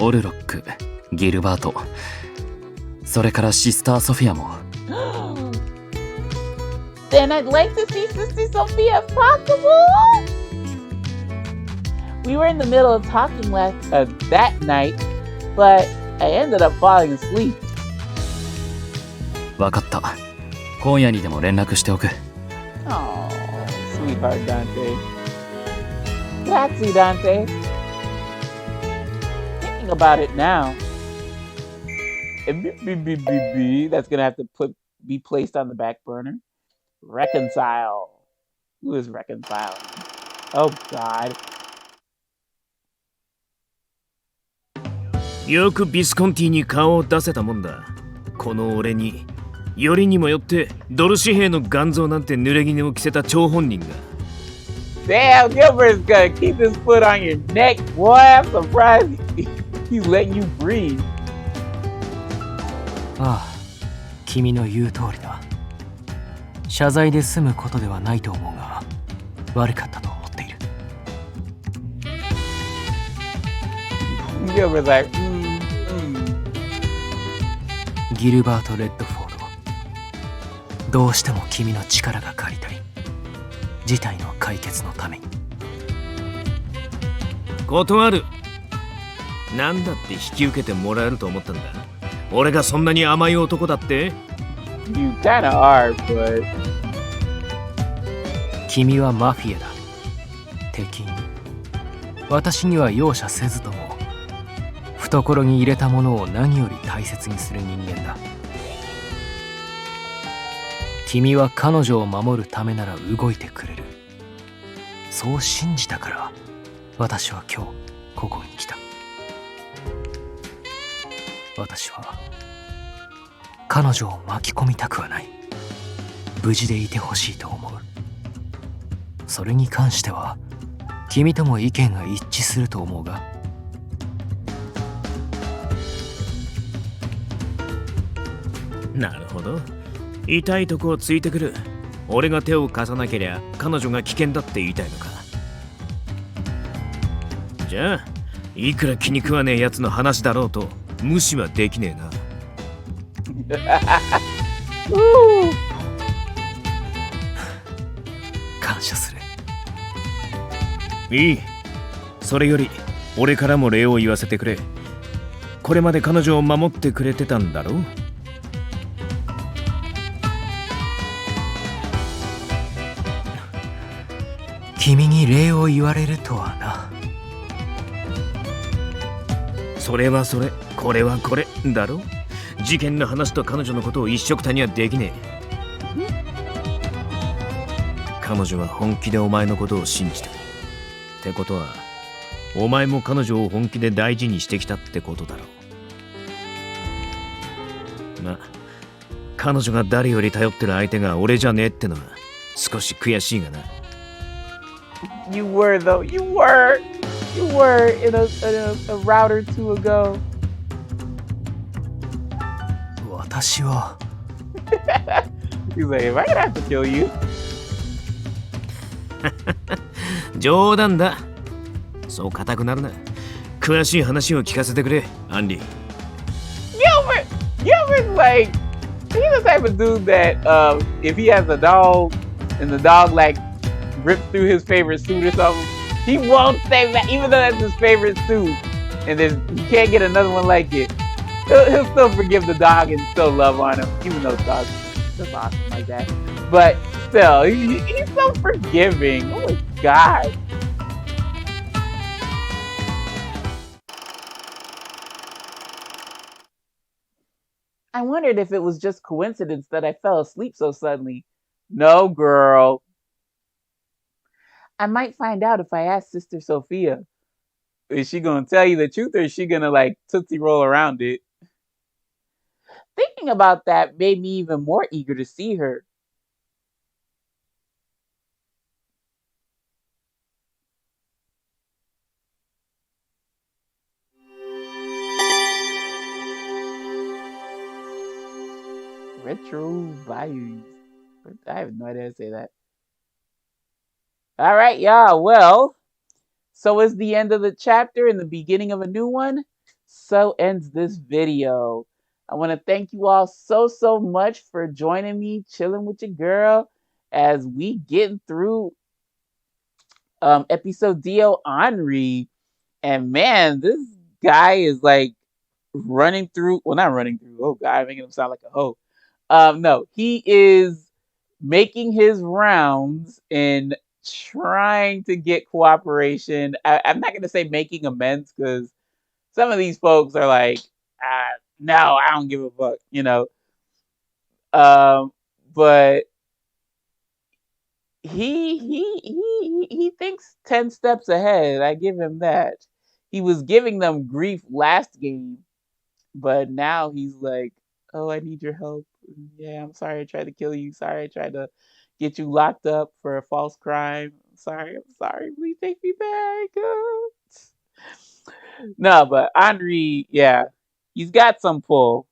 オルロック、ギルバート、それからシスターソフィアも。Then I'd like to see Sister Sophia if possible. We were in the middle of talking that night, but I ended up falling asleep. わかった。今夜にでも連絡しておく。Oh, sweetheart Dante. Grazie, Dante. Thinking about it now. That's gonna have to be placed on the back burner. Reconcile. Who is reconciling? Oh God. よくビスコンティに顔を出せたもんだ。この俺によりにもよってドル紙幣の元蔵なんて濡れ衣を着せた張本人が。Damn, Gilbert's gonna keep his foot on your neck, boy. I'm surprised he's letting you breathe. ああ、君の言う通りだ。謝罪で済むことではないと思うが、悪かったと思っている。Gilbert's like, ギルバート・レッドフォード、どうしても君の力が借りたい。事態の解決のために。断る。なんだって引き受けてもらえると思ったんだ。俺がそんなに甘い男だって？ You kinda are, but... 君はマフィアだ。敵に。私には容赦せずとも、懐に入れたものを何より大切にする人間だ。君は彼女を守るためなら動いてくれる。そう信じたから、私は今日ここに来た。私は彼女を巻き込みたくはない。無事でいてほしいと思う。それに関しては君とも意見が一致すると思うが。なるほど。痛いとこをついてくる。俺が手を貸さなけりゃ彼女が危険だって言いたいのか。じゃあいくら気に食わねえやつの話だろうと無視はできねえな。感謝する。いい。それより俺からも礼を言わせてくれ。これまで彼女を守ってくれてたんだろう。君に礼を言われるとはな。それはそれ、これはこれだろ。事件の話と彼女のことを一緒くたにはできねえ。彼女は本気でお前のことを信じてるってことは、お前も彼女を本気で大事にしてきたってことだろう。まあ彼女が誰より頼ってる相手が俺じゃねえってのは少し悔しいがな。You were though. You were in a route or two ago. 私は。He's like, if I gonna have to kill you. 冗談だ。そう固くなるな。詳しい話を聞かせてくれ、アンリ。Gilbert's like, he's the type of dude that if he has a dog and the dog like rips through his favorite suit or something, he won't say that, even though that's his favorite suit, and there's you can't get another one like it. He'll still forgive the dog and still love on him, even though the dog's just awesome like that. But still, he's so forgiving. Oh my god. I wondered if it was just coincidence that I fell asleep so suddenly. No, girl. I might find out if I ask Sister Sophia. Is she gonna tell you the truth, or is she gonna like tootsie roll around it? Thinking about that made me even more eager to see her. Retro values. I have no idea how to say that. All right, y'all. Well, so is the end of the chapter and the beginning of a new one. So ends this video. I want to thank you all so much for joining me, chilling with your girl as we get through Episodio Henri. And man, this guy is like running through. Well, not running through. Oh God, making him sound like a hoe. No, he is making his rounds and trying to get cooperation. I'm not going to say making amends, because some of these folks are like, no, I don't give a fuck, you know. But he thinks 10 steps ahead. I give him that. He was giving them grief last game, but now he's like, oh, I need your help. Yeah, I'm sorry I tried to kill you. Sorry I tried to get you locked up for a false crime. I'm sorry. Please take me back. No, but Henri, yeah, he's got some pull,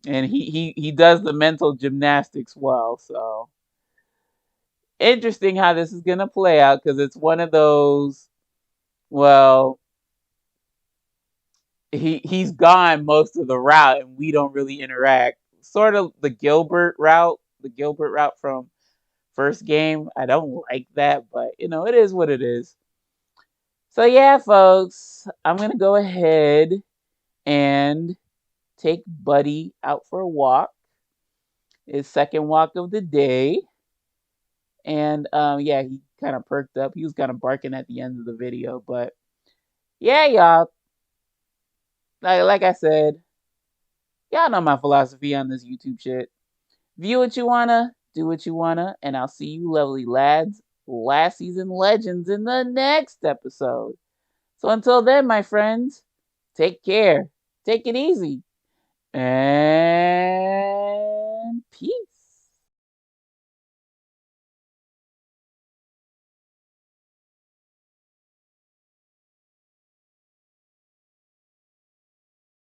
and he does the mental gymnastics well. So interesting how this is gonna play out because it's one of those. Well, he's gone most of the route, and we don't really interact. Sort of the Gilbert route from first game. I don't like that, but you know, it is what it is. So yeah, folks, I'm gonna go ahead and take Buddy out for a walk. His second walk of the day. And yeah, he kind of perked up. He was kind of barking at the end of the video, but yeah, y'all. Like I said, y'all know my philosophy on this YouTube shit. View what you wanna, do what you wanna, and I'll see you lovely lads, last season legends in the next episode. So until then, my friends, take care, take it easy, and